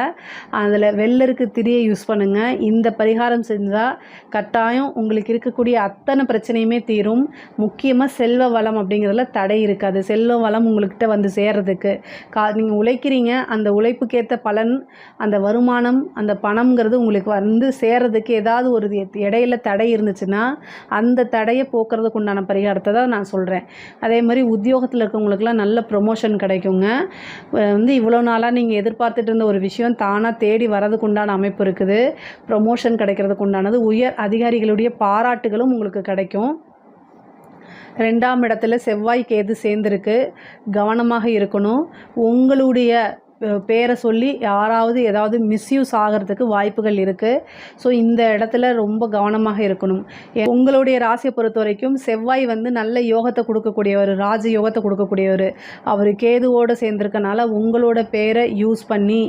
Speaker 1: அதில் வெள்ளருக்கு திரியை யூஸ் பண்ணுங்கள். இந்த பரிகாரம் செஞ்சால் கட்டாயம் உங்களுக்கு இருக்கக்கூடிய அத்தனை பிரச்சனையுமே தீரும். முக்கியமாக செல்வ வளம் அப்படிங்கிறதுல தடை இருக்காது. செல்வ வளம் உங்கள்கிட்ட வந்து சேர்றதுக்கு நீங்கள் உழைக்கிறீங்க. அந்த உழைப்புக்கேற்ற பலன், அந்த வருமானம், அந்த பணம்ங்கிறது உங்களுக்கு வந்து சேர்றதுக்கு ஏதாவது ஒரு இடையில தடை இருந்துச்சுன்னா அந்த தடையை போக்குறதுக்கு உண்டான பரிகாரத்தை தான் நான் சொல்கிறேன். அதே மாதிரி உத்தியோகத்தில் இருக்கவங்களுக்குலாம் நல்ல ப்ரொமோஷன் கிடைக்குங்க. வந்து இவ்வளோ நாளாக நீங்கள் எதிர்பார்த்துட்டு இருந்த ஒரு விஷயம் தானாக தேடி வரதுக்கு உண்டான அமைப்பு இருக்குது. ப்ரொமோஷன் கிடைக்கிறதுக்கு உண்டானது, உயர் அதிகாரிகளுடைய பாராட்டுகளும் உங்களுக்கு கிடைக்கும். 2ஆம் இடத்துல செவ்வாய் கேது சேர்ந்துருக்கு. கவனமாக இருக்கணும். உங்களுடைய பேரை சொல்லி யாராவது ஏதாவது மிஸ்யூஸ் ஆகிறதுக்கு வாய்ப்புகள் இருக்குது. ஸோ இந்த இடத்துல ரொம்ப கவனமாக இருக்கணும். உங்களுடைய ராசியை பொறுத்த வரைக்கும் செவ்வாய் வந்து நல்ல யோகத்தை கொடுக்கக்கூடியவர், ராஜ யோகத்தை கொடுக்கக்கூடியவர். அவர் கேதுவோடு சேர்ந்திருக்கனால உங்களோட பேரை யூஸ் பண்ணி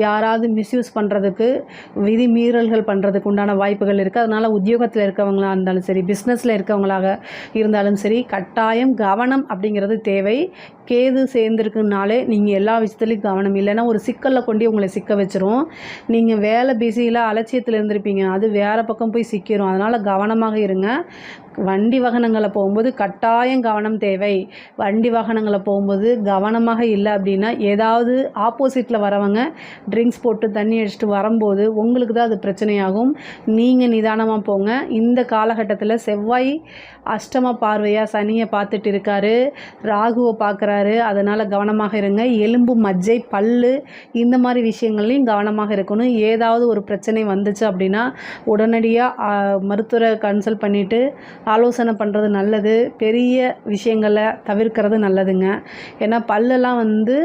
Speaker 1: யாராவது மிஸ்யூஸ் பண்ணுறதுக்கு, விதி மீறல்கள் பண்ணுறதுக்கு உண்டான வாய்ப்புகள் இருக்குது. அதனால் உத்தியோகத்தில் இருக்கவங்களாக இருந்தாலும் சரி, பிஸ்னஸில் இருக்கவங்களாக இருந்தாலும் சரி, கட்டாயம் கவனம் அப்படிங்கிறது தேவை. கேது சேர்ந்துருக்குனாலே நீங்கள் எல்லா விஷயத்துலையும் கவனம், இல்லைன்னா ஒரு சிக்கலில் கொண்டு உங்களை சிக்க வச்சிரும். நீங்கள் வேலை பிஸியில் அலட்சியத்தில் இருந்திருப்பீங்க, அது வேறு பக்கம் போய் சிக்கிரும். அதனால் கவனமாக இருங்க. வண்டி வாகனங்களை போகும்போது கட்டாயம் கவனம் தேவை. வண்டி வாகனங்களை போகும்போது கவனமாக இல்லை அப்படின்னா ஏதாவது ஆப்போசிட்டில் வரவங்க ட்ரிங்க்ஸ் போட்டு தண்ணி அடிச்சுட்டு வரும்போது உங்களுக்கு தான் அது பிரச்சனையாகும். நீங்கள் நிதானமாக போங்க. இந்த காலகட்டத்தில் செவ்வாய் அஷ்டம பார்வையாக சனியை பார்த்துட்டு இருக்காரு, ராகுவை பார்க்குறாரு. அதனால் கவனமாக இருங்க. எலும்பு, மஜ்ஜை, பல்லு இந்த மாதிரி விஷயங்கள்லையும் கவனமாக இருக்கணும். ஏதாவது ஒரு பிரச்சனை வந்துச்சு அப்படின்னா உடனடியாக மருத்துவரை கன்சல்ட் பண்ணிவிட்டு ஆலோசனை பண்ணுறது நல்லது. பெரிய விஷயங்களை தவிர்க்கிறது நல்லதுங்க. ஏன்னா பல்லெல்லாம் வந்து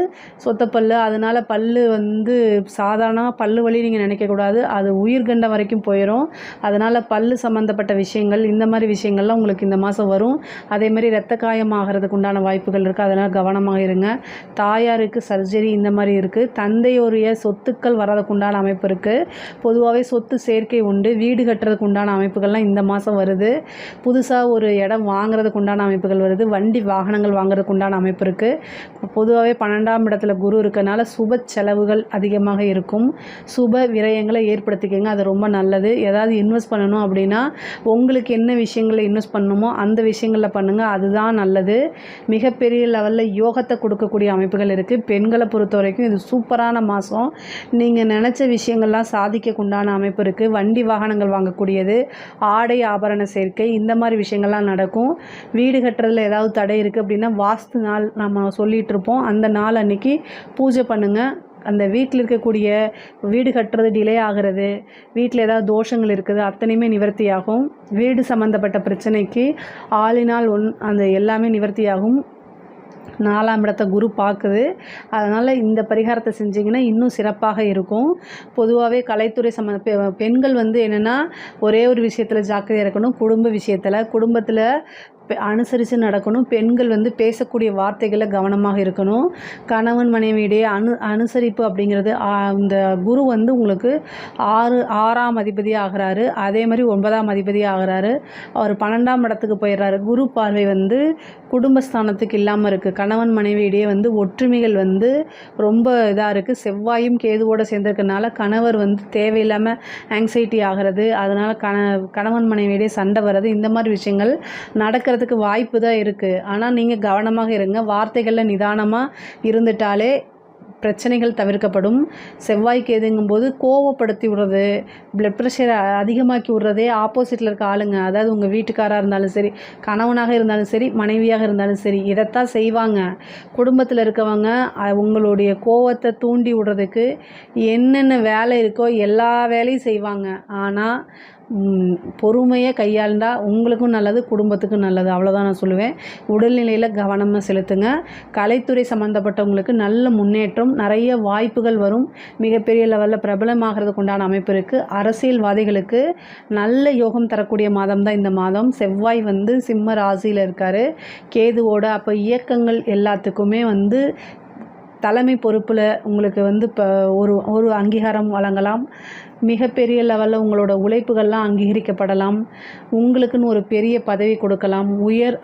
Speaker 1: சொத்த பல்லு, அதனால் பல்லு வந்து சாதாரண பல்லு வலி நீங்கள் நினைக்கக்கூடாது, அது உயிர்கண்ட வரைக்கும் போயிடும். அதனால் பல்லு சம்மந்தப்பட்ட விஷயங்கள், இந்த மாதிரி விஷயங்கள்லாம் உங்களுக்கு இந்த மாதம் வரும். அதேமாதிரி இரத்த காயம் ஆகிறதுக்கு உண்டான வாய்ப்புகள் இருக்குது. அதனால் கவனமாக இருங்க. தாயாருக்கு சர்ஜரி இந்த மாதிரி இருக்குது. தந்தையோடைய சொத்துக்கள் வர்றதுக்கு உண்டான அமைப்பு இருக்குது. பொதுவாகவே சொத்து சேர்க்கை உண்டு. வீடு கட்டுறதுக்கு உண்டான அமைப்புகள்லாம் இந்த மாதம் வருது. புதுசாக ஒரு இடம் வாங்குறதுக்கு உண்டான அமைப்புகள் வருது. வண்டி வாகனங்கள் வாங்குறதுக்கு உண்டான அமைப்பு இருக்குது. பொதுவாகவே 12ஆம் இடத்துல குரு இருக்கனால சுப செலவுகள் அதிகமாக இருக்கும். சுப விரயங்களை ஏற்படுத்திக்கங்க, அது ரொம்ப நல்லது. ஏதாவது இன்வெஸ்ட் பண்ணணும் அப்படின்னா உங்களுக்கு என்ன விஷயங்களில் இன்வெஸ்ட் பண்ணணுமோ அந்த விஷயங்களில் பண்ணுங்கள், அதுதான் நல்லது. மிகப்பெரிய லெவலில் யோகத்தை கொடுக்கக்கூடிய அமைப்புகள் இருக்குது. பெண்களை பொறுத்த வரைக்கும் இது சூப்பரான மாதம். நீங்கள் நினச்ச விஷயங்கள்லாம் சாதிக்க உண்டான அமைப்பு இருக்குது. வண்டி வாகனங்கள் வாங்கக்கூடியது, ஆடை ஆபரண சேர்க்கை, இந்த மாதிரி விஷயங்கள்லாம் நடக்கும். வீடு கட்டுறதுல ஏதாவது தடை இருக்குது அப்படின்னா வாஸ்து நாள் நம்ம சொல்லிகிட்டு இருப்போம், அந்த நாள் அன்றைக்கி பூஜை பண்ணுங்கள். அந்த வீட்டில் இருக்கக்கூடிய வீடு கட்டுறது டிலே ஆகிறது, வீட்டில் ஏதாவது தோஷங்கள் இருக்குது, அத்தனையுமே நிவர்த்தி ஆகும். வீடு சம்மந்தப்பட்ட பிரச்சனைக்கு ஆளினால் அந்த எல்லாமே நிவர்த்தி ஆகும். 4ஆம் இடத்தை குரு பார்க்குது. அதனால் இந்த பரிகாரத்தை செஞ்சிங்கன்னா இன்னும் சிறப்பாக இருக்கும். பொதுவாகவே கலைத்துறை பெண்கள் வந்து என்னென்னா ஒரே ஒரு விஷயத்தில் ஜாக்கிரதையாக இருக்கணும். குடும்ப விஷயத்தில், குடும்பத்தில் அனுசரித்து நடக்கணும். பெண்கள் வந்து பேசக்கூடிய வார்த்தைகளில் கவனமாக இருக்கணும். கணவன் மனைவியிடையே அனுசரிப்பு அப்படிங்கிறது, இந்த குரு வந்து உங்களுக்கு 6ஆம் அதிபதி ஆகிறாரு. அதே மாதிரி 9ஆம் அதிபதி ஆகிறாரு. அவர் 12ஆம் இடத்துக்கு போயிடுறாரு. குரு பார்வை வந்து குடும்பஸ்தானத்துக்கு இல்லாமல் இருக்குது. கணவன் மனைவியிடையே வந்து ஒற்றுமைகள் வந்து ரொம்ப இதாக இருக்குது. செவ்வாயும் கேதுவோடு சேர்ந்துருக்கனால கணவர் வந்து தேவையில்லாமல் ஆங்ஸைட்டி ஆகிறது. அதனால் கணவன் மனைவியிடையே சண்டை வர்றது, இந்த மாதிரி விஷயங்கள் நடக்கிறதுக்கு வாய்ப்பு தான் இருக்குது. ஆனால் நீங்கள் கவனமாக இருங்க. வார்த்தைகளில் நிதானமாக இருந்துட்டாலே பிரச்சனைகள் தவிர்க்கப்படும். செவ்வாய் கேதுங்கும்போது கோவப்படுத்தி விடுறது, பிளட் ப்ரெஷரை அதிகமாக்கி விடுறதே ஆப்போசிட்டில் இருக்க ஆளுங்க. அதாவது உங்கள் வீட்டுக்காராக இருந்தாலும் சரி, கணவனாக இருந்தாலும் சரி, மனைவியாக இருந்தாலும் சரி, இதைத்தான் செய்வாங்க. குடும்பத்தில் இருக்கவங்க உங்களுடைய கோவத்தை தூண்டி விடுறதுக்கு என்னென்ன வேலை இருக்கோ எல்லா வேலையும் செய்வாங்க. ஆனால் பொறுமையை கையாண்டால் உங்களுக்கும் நல்லது, குடும்பத்துக்கும் நல்லது. அவ்வளோதான் நான் சொல்லுவேன். உடல்நிலையில் கவனமாக செலுத்துங்க. கலைத்துறை சம்மந்தப்பட்டவங்களுக்கு நல்ல முன்னேற்றம், நிறைய வாய்ப்புகள் வரும். மிகப்பெரிய லெவலில் பிரபலமாகிறதுக்கு உண்டான அமைப்பு இருக்குது. அரசியல்வாதிகளுக்கு நல்ல யோகம் தரக்கூடிய மாதம் தான் இந்த மாதம். செவ்வாய் வந்து சிம்ம ராசியில் இருக்கார் கேதுவோட. அப்போ இயக்கங்கள் எல்லாத்துக்குமே வந்து தலைமை பொறுப்பில் உங்களுக்கு வந்து இப்போ ஒரு அங்கீகாரம் வழங்கலாம். மிகப்பெரிய லெவலில் உங்களோட உழைப்புகள்லாம் அங்கீகரிக்கப்படலாம். உங்களுக்குன்னு ஒரு பெரிய பதவி கொடுக்கலாம். உயர்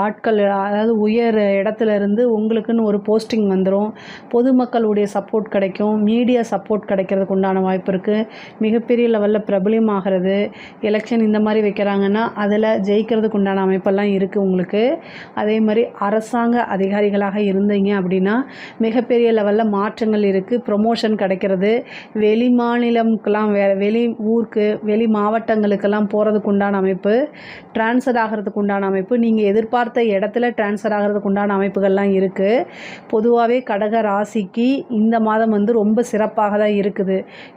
Speaker 1: ஆட்கள், அதாவது உயர் இடத்துல இருந்து உங்களுக்குன்னு ஒரு போஸ்டிங் வந்துடும். பொதுமக்களுடைய சப்போர்ட் கிடைக்கும். மீடியா சப்போர்ட் கிடைக்கிறதுக்கு உண்டான வாய்ப்பு இருக்குது. மிகப்பெரிய லெவலில் பிரபலியமாகிறது. எலெக்ஷன் இந்த மாதிரி வைக்கிறாங்கன்னா அதில் ஜெயிக்கிறதுக்கு உண்டான அமைப்பெல்லாம் இருக்குது உங்களுக்கு. அதே மாதிரி அரசாங்க அதிகாரிகளாக இருந்தீங்க அப்படின்னா மிகப்பெரிய லெவலில் மாற்றங்கள் இருக்குது. ப்ரொமோஷன் கிடைக்கிறது, வெளி மாநிலம்க்கெல்லாம் வெளி ஊருக்கு வெளி மாவட்டங்களுக்கெல்லாம் போகிறதுக்கு உண்டான அமைப்பு, ட்ரான்ஸ்ஃபர் ஆகிறதுக்கு உண்டான அமைப்பு, நீங்கள் எதிர்பார்த்த இடத்துல ட்ரான்ஸ்ஃபர் ஆகிறதுக்கு உண்டான அமைப்புகள்லாம் இருக்குது. பொதுவாகவே கடக ராசிக்கு இந்த மாதம் வந்து ரொம்ப சிறப்பாக தான் இருக்குது.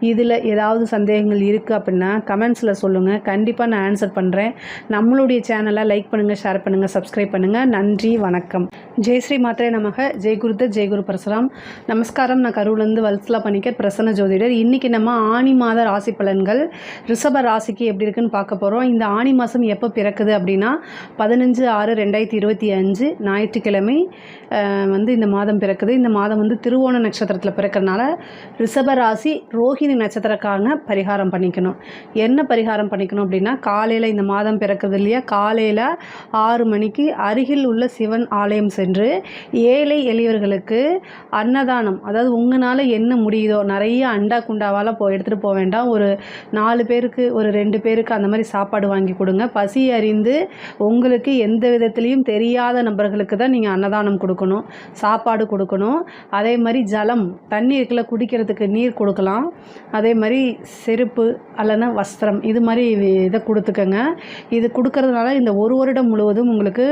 Speaker 1: இதில் ஏதாவது சந்தேகங்கள் இருக்குது அப்படின்னா கமெண்ட்ஸில் சொல்லுங்கள், கண்டிப்பாக நான் ஆன்சர் பண்ணுறேன். நம்மளுடைய சேனலை லைக் பண்ணுங்கள், ஷேர் பண்ணுங்கள், சப்ஸ்கிரைப் பண்ணுங்கள். நன்றி, வணக்கம். ஜெய் ஸ்ரீ மாத்ரே நமக. ஜெய் குருதத், ஜெய் குரு பரசுராம். நமஸ்காரம். நான் கரூர்லேருந்து வல்சலா பணிக்கர், பிரசன்ன ஜோதிடர். இன்றைக்கி நம்ம ஆனி மாத ராசி பலன்கள் ரிஷப ராசிக்கு எப்படி இருக்குன்னு பார்க்க போகிறோம். இந்த ஆனி மாதம் எப்போ பிறக்குது அப்படின்னா 15/6/2025 ஞாயிற்றுக்கிழமை வந்து இந்த மாதம் பிறக்குது. இந்த மாதம் வந்து திருவோண நட்சத்திரத்தில் பிறக்கிறதுனால ரிஷப ராசி ரோஹிணி நட்சத்திரக்கான பரிகாரம் பண்ணிக்கணும். என்ன பரிகாரம் பண்ணிக்கணும் அப்படின்னா, காலையில் இந்த மாதம் பிறக்குது இல்லையா, காலையில் 6 மணிக்கு அருகில் உள்ள சிவன் ஆலயம் சென்று ஏழை எளியவர்களுக்கு அன்னதானம், அதாவது உங்களால் என்ன முடியுதோ, நிறைய அண்டா குண்டாவால் எடுத்துகிட்டு போக வேண்டாம், ஒரு 4 பேருக்கு ஒரு 2 பேருக்கு அந்த மாதிரி சாப்பாடு வாங்கி கொடுங்க. பசி அறிந்து உங்களுக்கு எந்த விதத்துலேயும் தெரியாத நபர்களுக்கு தான் நீங்கள் அன்னதானம் கொடுக்கணும், சாப்பாடு கொடுக்கணும். அதே மாதிரி ஜலம், தண்ணி இருக்குல்ல, குடிக்கிறதுக்கு நீர் கொடுக்கலாம். அதே மாதிரி செருப்பு அல்லனா வஸ்திரம், இது மாதிரி இதை கொடுத்துக்கங்க. இது கொடுக்கறதுனால இந்த ஒரு வருடம் முழுவதும் உங்களுக்கு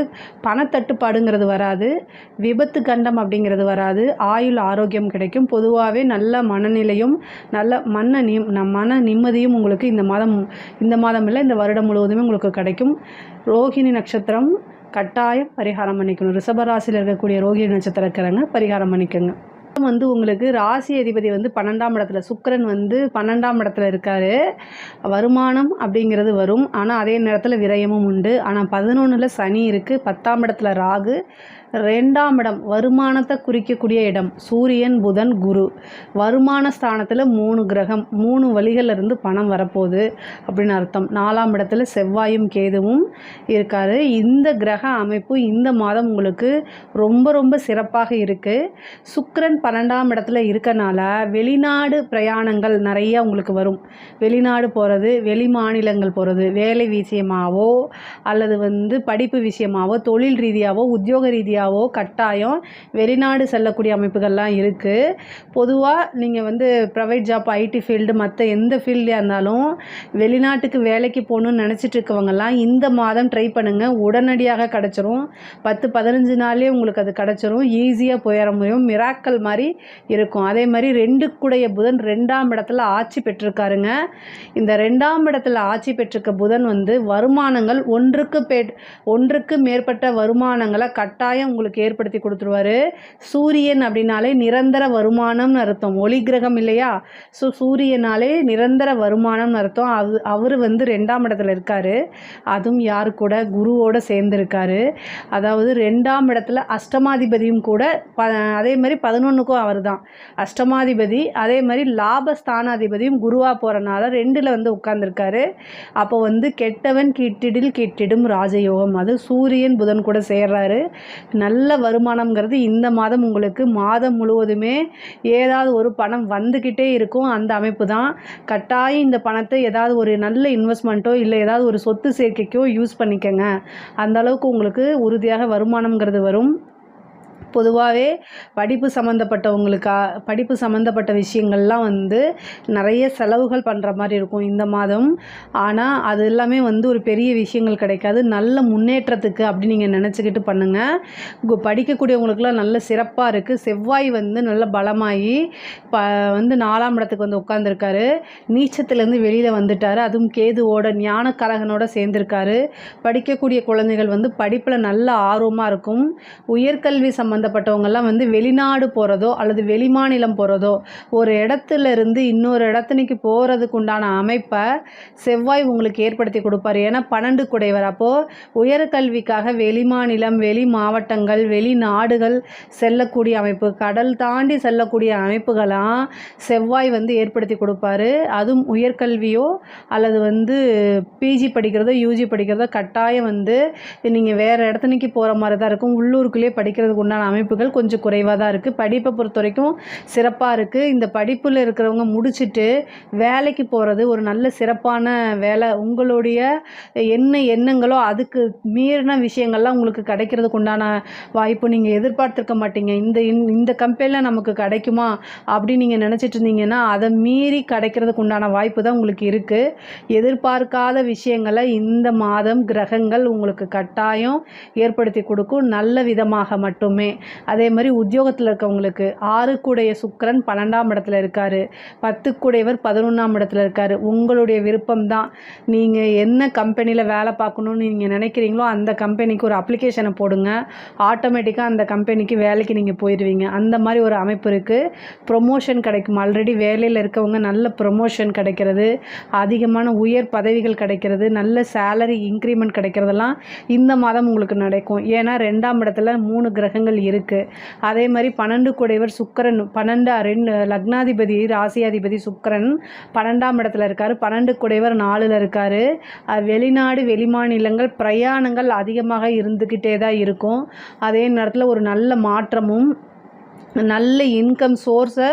Speaker 1: பணத்தட்டுப்பாடுங்கிறது வராது, விபத்து கண்டம் அப்படிங்கிறது வராது, ஆயுள் ஆரோக்கியம் கிடைக்கும். பொதுவாகவே நல்ல மனநிலையும் நல்ல மன நிம்மதியும் உங்களுக்கு இந்த மாதம் இல்லை, இந்த வருடம் முழுவதுமே உங்களுக்கு கிடைக்கும். ரோஹிணி நட்சத்திரம் கட்டாயம் பரிகாரம் பண்ணிக்கணும். ரிஷபராசியில் இருக்கக்கூடிய ரோஹிணி நட்சத்திரக்காரங்க பரிகாரம் பண்ணிக்கோங்க. வந்து உங்களுக்கு ராசி அதிபதி வந்து 12ஆம் இடத்துல, சுக்கிரன் வந்து 12ஆம் இடத்துல இருக்கார். வருமானம் அப்படிங்கிறது வரும், ஆனால் அதே நேரத்தில் விரயமும் உண்டு. ஆனால் 11ல் சனி இருக்குது, 10ஆம் இடத்துல ராகு, 2ஆம் இடம் வருமானத்தை குறிக்கக்கூடிய இடம் சூரியன், புதன், குரு. வருமான ஸ்தானத்தில் 3 கிரகம், 3 வழிகளிலிருந்து பணம் வரப்போகுது அப்படின்னு அர்த்தம். 4ஆம் இடத்துல செவ்வாயும் கேதுவும் இருக்கார். இந்த கிரக அமைப்பு இந்த மாதம் உங்களுக்கு ரொம்ப ரொம்ப சிறப்பாக இருக்குது. சுக்கிரன் 12ஆம் இடத்துல இருக்கனால வெளிநாடு பிரயாணங்கள் நிறையா உங்களுக்கு வரும். வெளிநாடு போகிறது, வெளி மாநிலங்கள் போகிறது, வேலை விஷயமாவோ அல்லது வந்து படிப்பு விஷயமாவோ, தொழில் ரீதியாவோ, உத்தியோக ரீதியாவோ கட்டாயம் வெளிநாடு செல்லக்கூடிய அமைப்புகள்லாம் இருக்குது. பொதுவாக நீங்கள் வந்து ப்ரைவேட் ஜாப், ஐடி ஃபீல்டு, மற்ற எந்த ஃபீல்டாக இருந்தாலும் வெளிநாட்டுக்கு வேலைக்கு போகணுன்னு நினச்சிட்டு இருக்கவங்கெல்லாம் இந்த மாதம் ட்ரை பண்ணுங்கள். உடனடியாக கிடச்சிரும். 10-15 நாள்லேயே உங்களுக்கு அது கிடச்சிரும். ஈஸியாக போயிட முடியும். மிராக்கல் மாதிரி இருக்கும். அதே மாதிரி 2 புதன் 2ஆம் இடத்துல ஆட்சி பெற்றிருக்காருங்க. இந்த 2ஆம் இடத்துல ஆட்சி பெற்றிருக்க புதன் வந்து வருமானங்கள் ஒன்றுக்கு மேற்பட்ட வருமானங்களை கட்டாயம் உங்களுக்கு ஏற்படுத்தி கொடுத்துருவாரு. சூரியன் அப்படின்னாலே நிரந்தர வருமானம்னு அர்த்தம். ஒளி கிரகம் இல்லையா, ஸோ சூரியனாலே நிரந்தர வருமானம்னு அர்த்தம். அவர் வந்து 2ஆம் இடத்துல இருக்கார். அதுவும் யார் கூட, குருவோடு சேர்ந்துருக்காரு. அதாவது 2ஆம் இடத்துல அஷ்டமாதிபதியும் கூட, அதே மாதிரி 11க்கும் அவர் தான் அஷ்டமாதிபதி. அதே மாதிரி லாபஸ்தானாதிபதியும் குருவாக போகிறனால 2ல் வந்து உட்கார்ந்துருக்காரு. அப்போ வந்து கெட்டவன் கிட்டிடும் ராஜயோகம், அது சூரியன் புதன் கூட சேர்றாரு. நல்ல வருமானம்ங்கிறது இந்த மாதம் உங்களுக்கு மாதம் முழுவதுமே ஏதாவது ஒரு பணம் வந்துக்கிட்டே இருக்கும். அந்த அமைப்பு தான். கட்டாயம் இந்த பணத்தை ஏதாவது ஒரு நல்ல இன்வெஸ்ட்மெண்ட்டோ இல்லை ஏதாவது ஒரு சொத்து சேர்க்கைக்கோ யூஸ் பண்ணிக்கங்க. அந்த அளவுக்கு உங்களுக்கு உறுதியாக வருமானம்ங்கிறது வரும். பொதுவாகவே படிப்பு சம்மந்தப்பட்ட விஷயங்கள்லாம் வந்து நிறைய செலவுகள் பண்ணுற மாதிரி இருக்கும் இந்த மாதம். ஆனால் அது எல்லாமே வந்து ஒரு பெரிய விஷயங்கள் கிடைக்காது. நல்ல முன்னேற்றத்துக்கு அப்படி நீங்கள் நினச்சிக்கிட்டு பண்ணுங்கள். படிக்கக்கூடியவங்களுக்குலாம் நல்ல சிறப்பாக இருக்குது. செவ்வாய் வந்து நல்ல பலமாகி வந்து 4ஆம் இடத்துக்கு வந்து உட்காந்துருக்காரு. நீச்சத்துலேருந்து வெளியில் வந்துட்டார். அதுவும் கேதுவோட ஞானக்கரகனோட சேர்ந்துருக்காரு. படிக்கக்கூடிய குழந்தைகள் வந்து படிப்பில் நல்ல ஆர்வமாக இருக்கும். உயர்கல்வி சம்மந்தப்பட்டவங்கெல்லாம் வந்து வெளிநாடு போகிறதோ அல்லது வெளிமாநிலம் போகிறதோ, ஒரு இடத்துல இருந்து இன்னொரு இடத்துக்கு போகிறதுக்கு உண்டான அமைப்பை செவ்வாய் உங்களுக்கு ஏற்படுத்தி கொடுப்பார். ஏன்னா 12 குடைவர். அப்போது உயர்கல்விக்காக வெளிமாநிலம், வெளி மாவட்டங்கள், வெளிநாடுகள் செல்லக்கூடிய அமைப்பு, கடல் தாண்டி செல்லக்கூடிய அமைப்புகளாம் செவ்வாய் வந்து ஏற்படுத்தி கொடுப்பாரு. அதுவும் உயர்கல்வியோ அல்லது வந்து பிஜி படிக்கிறதோ யூஜி படிக்கிறதோ கட்டாயம் வந்து நீங்கள் வேறு இடத்துக்கு போகிற மாதிரி தான் இருக்கும். உள்ளூருக்குள்ளேயே படிக்கிறதுக்கு உண்டான அமைப்புகள் கொஞ்சம் குறைவாக தான் இருக்குது. படிப்பை பொறுத்த வரைக்கும் சிறப்பாக இருக்குது. இந்த படிப்பில் இருக்கிறவங்க முடிச்சுட்டு வேலைக்கு போகிறது ஒரு நல்ல சிறப்பான வேலை. உங்களுடைய என்ன எண்ணங்களோ அதுக்கு மீறின விஷயங்கள்லாம் உங்களுக்கு கிடைக்கிறதுக்கு உண்டான வாய்ப்பு நீங்கள் எதிர்பார்த்துருக்க மாட்டீங்க. இந்த கம்பெனியில் நமக்கு கிடைக்குமா அப்படின்னு நீங்கள் நினச்சிட்டு இருந்தீங்கன்னா அதை மீறி கிடைக்கிறதுக்கு உண்டான வாய்ப்பு தான் உங்களுக்கு இருக்குது. எதிர்பார்க்காத விஷயங்களை இந்த மாதம் கிரகங்கள் உங்களுக்கு கட்டாயம் ஏற்படுத்தி கொடுக்கும், நல்ல விதமாக மட்டுமே. அதே மாதிரி உத்தியோகத்தில் இருக்கவங்களுக்கு 6 சுக்கிரன் 12ஆம் இடத்துல இருக்கார், 10 11ஆம் இடத்துல இருக்கார். உங்களுடைய விருப்பம் தான். நீங்கள் என்ன கம்பெனியில் வேலை பார்க்கணுன்னு நீங்கள் நினைக்கிறீங்களோ அந்த கம்பெனிக்கு ஒரு அப்ளிகேஷனை போடுங்க, ஆட்டோமேட்டிக்காக அந்த கம்பெனிக்கு வேலைக்கு நீங்கள் போயிடுவீங்க. அந்த மாதிரி ஒரு அமைப்பு இருக்குது. ப்ரொமோஷன் கிடைக்கும். ஆல்ரெடி வேலையில் இருக்கவங்க நல்ல ப்ரொமோஷன் கிடைக்கிறது, அதிகமான உயர் பதவிகள் கிடைக்கிறது, நல்ல சேலரி இன்க்ரிமெண்ட் கிடைக்கிறதெல்லாம் இந்த மாதம் உங்களுக்கு நடக்கும். ஏன்னா 2ஆம் இடத்துல 3 கிரகங்கள் இருக்குது. அதே மாதிரி 12 சுக்கிரன் 12 லக்னாதிபதி ராசியாதிபதி சுக்கிரன் 12ஆம் இடத்துல இருக்கார், 12 4ல் இருக்கார். வெளிநாடு வெளிமாநிலங்கள் பிரயாணங்கள் அதிகமாக இருந்துக்கிட்டே தான் இருக்கும். அதே நேரத்தில் ஒரு நல்ல மாற்றமும் நல்ல இன்கம் சோர்ஸை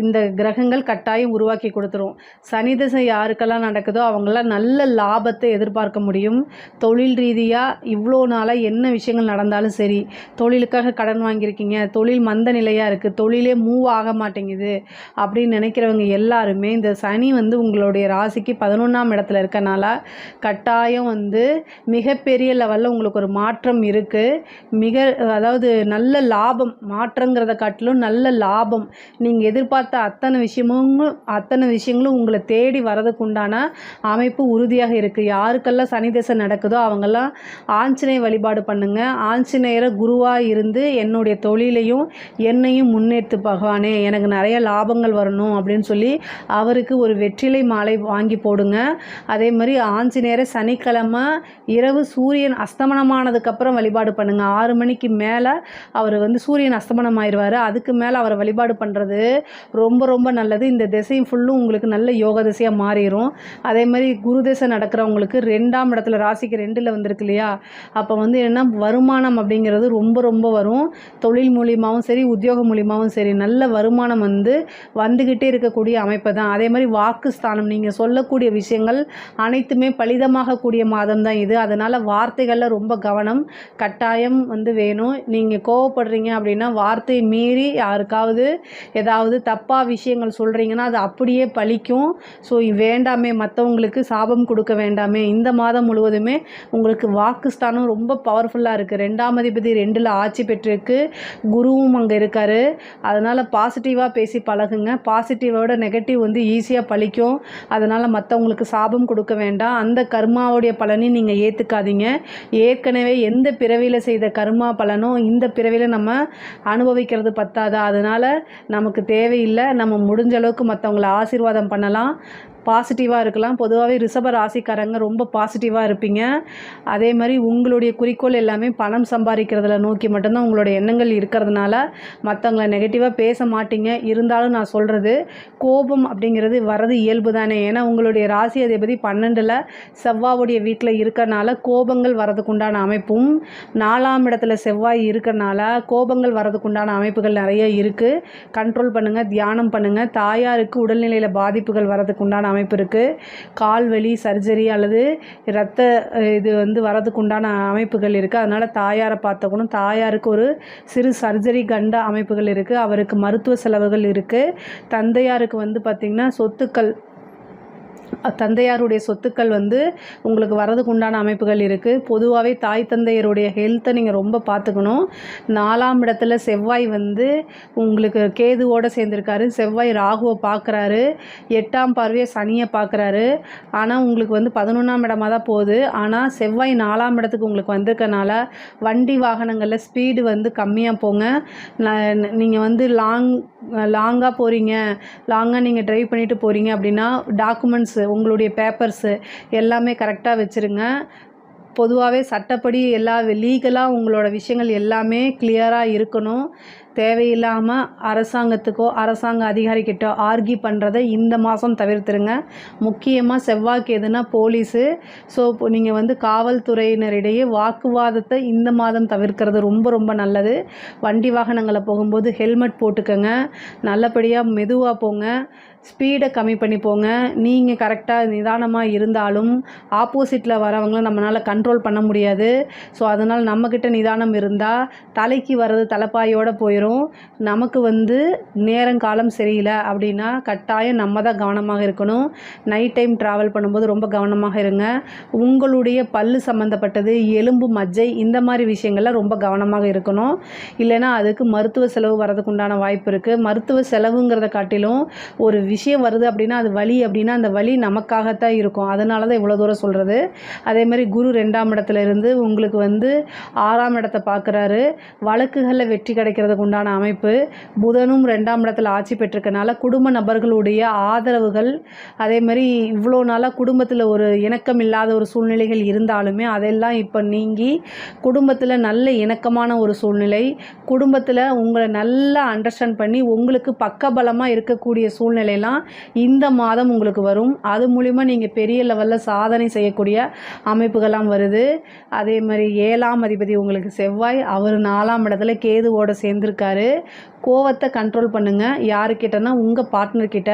Speaker 1: இந்த கிரகங்கள் கட்டாயம் உருவாக்கி கொடுத்துரும். சனி திசை யாருக்கெல்லாம் நடக்குதோ அவங்களாம் நல்ல லாபத்தை எதிர்பார்க்க முடியும். தொழில் ரீதியாக இவ்வளோ நாளாக என்ன விஷயங்கள் நடந்தாலும் சரி, தொழிலுக்காக கடன் வாங்கியிருக்கீங்க, தொழில் மந்த நிலையாக இருக்குது, தொழிலே மூவ் ஆக மாட்டேங்குது அப்படின்னு நினைக்கிறவங்க எல்லாருமே இந்த சனி உங்களுடைய ராசிக்கு 11ஆம் இடத்துல இருக்கனால கட்டாயம் மிகப்பெரிய லெவலில் உங்களுக்கு ஒரு மாற்றம் இருக்குது. அதாவது நல்ல லாபம், மாற்றங்கிறத காட்டிலும் நல்ல லாபம். நீங்கள் எதிர்பார்த்த அத்தனை விஷயங்களும் உங்களை தேடி வரதுக்கு உண்டான அமைப்பு உறுதியாக இருக்குது. யாருக்கெல்லாம் சனி திசை நடக்குதோ அவங்கெல்லாம் ஆஞ்சநேய வழிபாடு பண்ணுங்கள். ஆஞ்சநேயரை குருவாக இருந்து என்னுடைய தொழிலையும் என்னையும் முன்னேற்று பகவானே, எனக்கு நிறைய லாபங்கள் வரணும் அப்படின்னு சொல்லி அவருக்கு ஒரு வெற்றிலை மாலை வாங்கி போடுங்க. அதே மாதிரி ஆஞ்சநேயரை சனிக்கிழமை இரவு சூரியன் அஸ்தமனமானதுக்கப்புறம் வழிபாடு பண்ணுங்கள். 6 மணிக்கு மேலே அவர் சூரியன் அஸ்தமனம் ஆயிடுவார். அதுக்கு மேலே அவரை வழிபாடு பண்ணுறது ரொம்ப ரொம்ப நல்லது. இந்த திசையும் ஃபுல்லும் உங்களுக்கு நல்ல யோக திசையாக மாறிடும். அதே மாதிரி குரு திசை நடக்கிறவங்களுக்கு 2ஆம் இடத்துல ராசிக்கு 2ல் வந்திருக்கு இல்லையா, அப்போ என்னென்னா வருமானம் அப்படிங்கிறது ரொம்ப ரொம்ப வரும். தொழில் மூலியமாகவும் சரி, உத்தியோகம் மூலியமாகவும் சரி, நல்ல வருமானம் வந்துக்கிட்டே இருக்கக்கூடிய அமைப்பு தான். அதே மாதிரி வாக்குஸ்தானம், நீங்கள் சொல்லக்கூடிய விஷயங்கள் அனைத்துமே பலிதமாகக்கூடிய மாதம் தான் இது. அதனால் வார்த்தைகளில் ரொம்ப கவனம் கட்டாயம் வேணும். நீங்கள் கோவப்படுறீங்க அப்படின்னா வார்த்தை மீறி யாருக்காவது ஏதாவது தப்பாக விஷயங்கள் சொல்கிறீங்கன்னா அது அப்படியே பலிக்கும். ஸோ வேண்டாமே, மற்றவங்களுக்கு சாபம் கொடுக்க வேண்டாமே. இந்த மாதம் முழுவதுமே உங்களுக்கு வாக்குஸ்தானம் ரொம்ப பவர்ஃபுல்லாக இருக்குது. 2ஆம் அதிபதி 2ல் ஆட்சி பெற்றிருக்கு, குருவும் அங்கே இருக்கார். அதனால் பாசிட்டிவாக பேசி பழகுங்க. பாசிட்டிவோட நெகட்டிவ் ஈஸியாக பலிக்கும். அதனால் மற்றவங்களுக்கு சாபம் கொடுக்க வேண்டாம். அந்த கர்மாவுடைய பலனை நீங்கள் ஏற்றுக்காதீங்க. ஏற்கனவே எந்த பிறவியில் செய்த கர்மா பலனோ இந்த பிறவியில் நம்ம அனுபவிக்கிறது பத்தாதா, அதனால் நமக்கு தேவையில்லை. நம்ம முடிஞ்ச அளவுக்கு மற்றவங்களை ஆசீர்வாதம் பண்ணலாம், பாசிட்டிவாக இருக்கலாம். பொதுவாகவே ரிஷப ராசிக்காரங்க ரொம்ப பாசிட்டிவாக இருப்பீங்க. அதே மாதிரி உங்களுடைய குறிக்கோள் எல்லாமே பணம் சம்பாதிக்கிறதுல நோக்கி மட்டும்தான் உங்களுடைய எண்ணங்கள் இருக்கிறதுனால மற்றவங்களை நெகட்டிவாக பேச மாட்டீங்க. இருந்தாலும் நான் சொல்கிறது, கோபம் அப்படிங்கிறது வர்றது இயல்பு தானே. ஏன்னா உங்களுடைய ராசி அதிபதி 12ல் செவ்வாவுடைய வீட்டில் இருக்கிறனால கோபங்கள் வரதுக்குண்டான அமைப்பும், 4ஆம் இடத்துல செவ்வாய் இருக்கிறனால கோபங்கள் வரதுக்குண்டான அமைப்புகள் நிறைய இருக்குது. கண்ட்ரோல் பண்ணுங்கள், தியானம் பண்ணுங்கள். தாயாருக்கு உடல்நிலையில் பாதிப்புகள் வரதுக்குண்டான அமைப்பு இருக்குது. கால்வலி சர்ஜரி அல்லது இரத்த இது வரதுக்கு உண்டான அமைப்புகள் இருக்குது. அதனால் தாயாரை பார்த்துக்கணும். தாயாருக்கு ஒரு சிறு சர்ஜரி கண்ட அமைப்புகள் இருக்குது. அவருக்கு மருத்துவ செலவுகள் இருக்குது. தந்தையாருக்கு பார்த்திங்கன்னா தந்தையாருடைய சொத்துக்கள் உங்களுக்கு வரதுக்கு உண்டான அமைப்புகள் இருக்குது. பொதுவாகவே தாய் தந்தையருடைய ஹெல்த்தை நீங்கள் ரொம்ப பார்த்துக்கணும். 4ஆம் இடத்துல செவ்வாய் உங்களுக்கு கேதுவோடு சேர்ந்துருக்காரு. செவ்வாய் ராகுவை பார்க்குறாரு, 8ஆம் பார்வையை சனியை பார்க்குறாரு. ஆனால் உங்களுக்கு 11ஆம் இடமாக தான் போகுது. ஆனால் செவ்வாய் 4ஆம் இடத்துக்கு உங்களுக்கு வந்திருக்கனால வண்டி வாகனங்களில் ஸ்பீடு கம்மியாக போங்க. நீங்கள் லாங்காக போகிறீங்க, லாங்காக நீங்கள் ட்ரைவ் பண்ணிவிட்டு போகிறீங்க அப்படின்னா டாக்குமெண்ட்ஸ், உங்களுடைய பேப்பர்ஸு எல்லாமே கரெக்டாக வச்சுருங்க. பொதுவாகவே சட்டப்படி லீகலாக உங்களோட விஷயங்கள் எல்லாமே கிளியராக இருக்கணும். தேவையில்லாமல் அரசாங்கத்துக்கோ அரசாங்க அதிகாரிக்கிட்ட ஆர்கி பண்ணுறதை இந்த மாதம் தவிர்த்துருங்க. முக்கியமாக செவ்வாய்க்கு எதுனா போலீஸு ஸோ இப்போ நீங்கள் வந்து காவல்துறையினரிடையே வாக்குவாதத்தை இந்த மாதம் தவிர்க்கிறது ரொம்ப ரொம்ப நல்லது. வண்டி வாகனங்களில் போகும்போது ஹெல்மெட் போட்டுக்கோங்க. நல்லபடியாக மெதுவாக போங்க. ஸ்பீடை கம்மி பண்ணி போங்க. நீங்கள் கரெக்டாக நிதானமாக இருந்தாலும் ஆப்போசிட்டில் வரவங்கள நம்மளால் கண்ட்ரோல் பண்ண முடியாது. ஸோ அதனால் நம்மக்கிட்ட நிதானம் இருந்தால் தலைக்கு வர்றது தலைப்பாயோடு போயிடும். நமக்கு வந்து நேரங்காலம் சரியில்லை அப்படின்னா கட்டாயம் நம்ம தான் கவனமாக இருக்கணும். நைட் டைம் ட்ராவல் பண்ணும்போது ரொம்ப கவனமாக இருங்க. உங்களுடைய பல்லு சம்மந்தப்பட்டது, எலும்பு, மஜ்ஜை இந்த மாதிரி விஷயங்கள்லாம் ரொம்ப கவனமாக இருக்கணும். இல்லைன்னா அதுக்கு மருத்துவ செலவு வரதுக்கு உண்டான வாய்ப்பு இருக்குது. மருத்துவ செலவுங்கிறத காட்டிலும் ஒரு விஷயம் வருது அப்படின்னா அது வலி அப்படின்னா அந்த வலி நமக்காகத்தான் இருக்கும். அதனால தான் இவ்வளோ தூரம் சொல்கிறது. அதே மாதிரி குரு 2ஆம் இடத்துல இருந்து உங்களுக்கு வந்து 6ஆம் இடத்தை பார்க்குறாரு. வழக்குகளில் வெற்றி கிடைக்கிறதுக்கு உண்டான அமைப்பு. புதனும் 2ஆம் இடத்துல ஆட்சி பெற்றிருக்கனால குடும்ப நபர்களுடைய ஆதரவுகள், அதே மாதிரி இவ்வளோ நாளாக குடும்பத்தில் ஒரு இணக்கம் இல்லாத ஒரு சூழ்நிலைகள் இருந்தாலுமே அதெல்லாம் இப்போ நீங்கி குடும்பத்தில் நல்ல இணக்கமான ஒரு சூழ்நிலை, குடும்பத்தில் உங்களை நல்லா அண்டர்ஸ்டாண்ட் பண்ணி உங்களுக்கு பக்கபலமாக இருக்கக்கூடிய சூழ்நிலையெல்லாம் இந்த மாதம் உங்களுக்கு வரும். அது மூலிமா நீங்கள் பெரிய லெவலில் சாதனை செய்யக்கூடிய அமைப்புகள்லாம் வருது. அதே மாதிரி 7ஆம் அதிபதி உங்களுக்கு செவ்வாய், அவர் 4ஆம் இடத்துல கேதுவோடு சேர்ந்துருக்காரு. கோவத்தை கண்ட்ரோல் பண்ணுங்கள். யாருக்கிட்டனா உங்கள் பார்ட்னர்கிட்ட.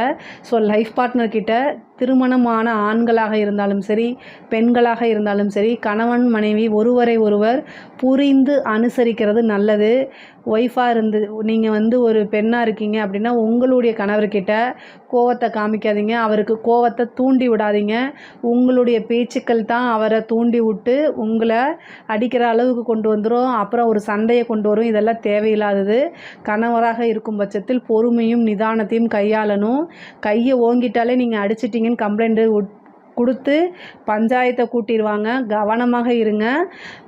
Speaker 1: ஸோ லைஃப் பார்ட்னர்கிட்ட திருமணமான ஆண்களாக இருந்தாலும் சரி, பெண்களாக இருந்தாலும் சரி, கணவன் மனைவி ஒருவரை ஒருவர் புரிந்து அனுசரிக்கிறது நல்லது. ஒய்ஃபாக இருந்து நீங்கள் வந்து ஒரு பெண்ணாக இருக்கீங்க அப்படின்னா உங்களுடைய கணவர்கிட்ட கோவத்தை காமிக்காதீங்க. அவருக்கு கோவத்தை தூண்டி விடாதீங்க. உங்களுடைய பேச்சுக்கள் தான் அவரை தூண்டி விட்டு உங்களை அடிக்கிற அளவுக்கு கொண்டு வந்துடும். அப்புறம் ஒரு சண்டையை கொண்டு வரும். இதெல்லாம் தேவையில்லாதது. கணவராக இருக்கும் பட்சத்தில் பொறுமையும் நிதானத்தையும் கையாளணும். கையை ஓங்கிட்டாலே நீங்கள் அடிச்சிட்டிங்கன்னு கம்ப்ளைண்ட்டு கொடுத்து பஞ்சாயத்தை கூட்டிடுவாங்க. கவனமாக இருங்க.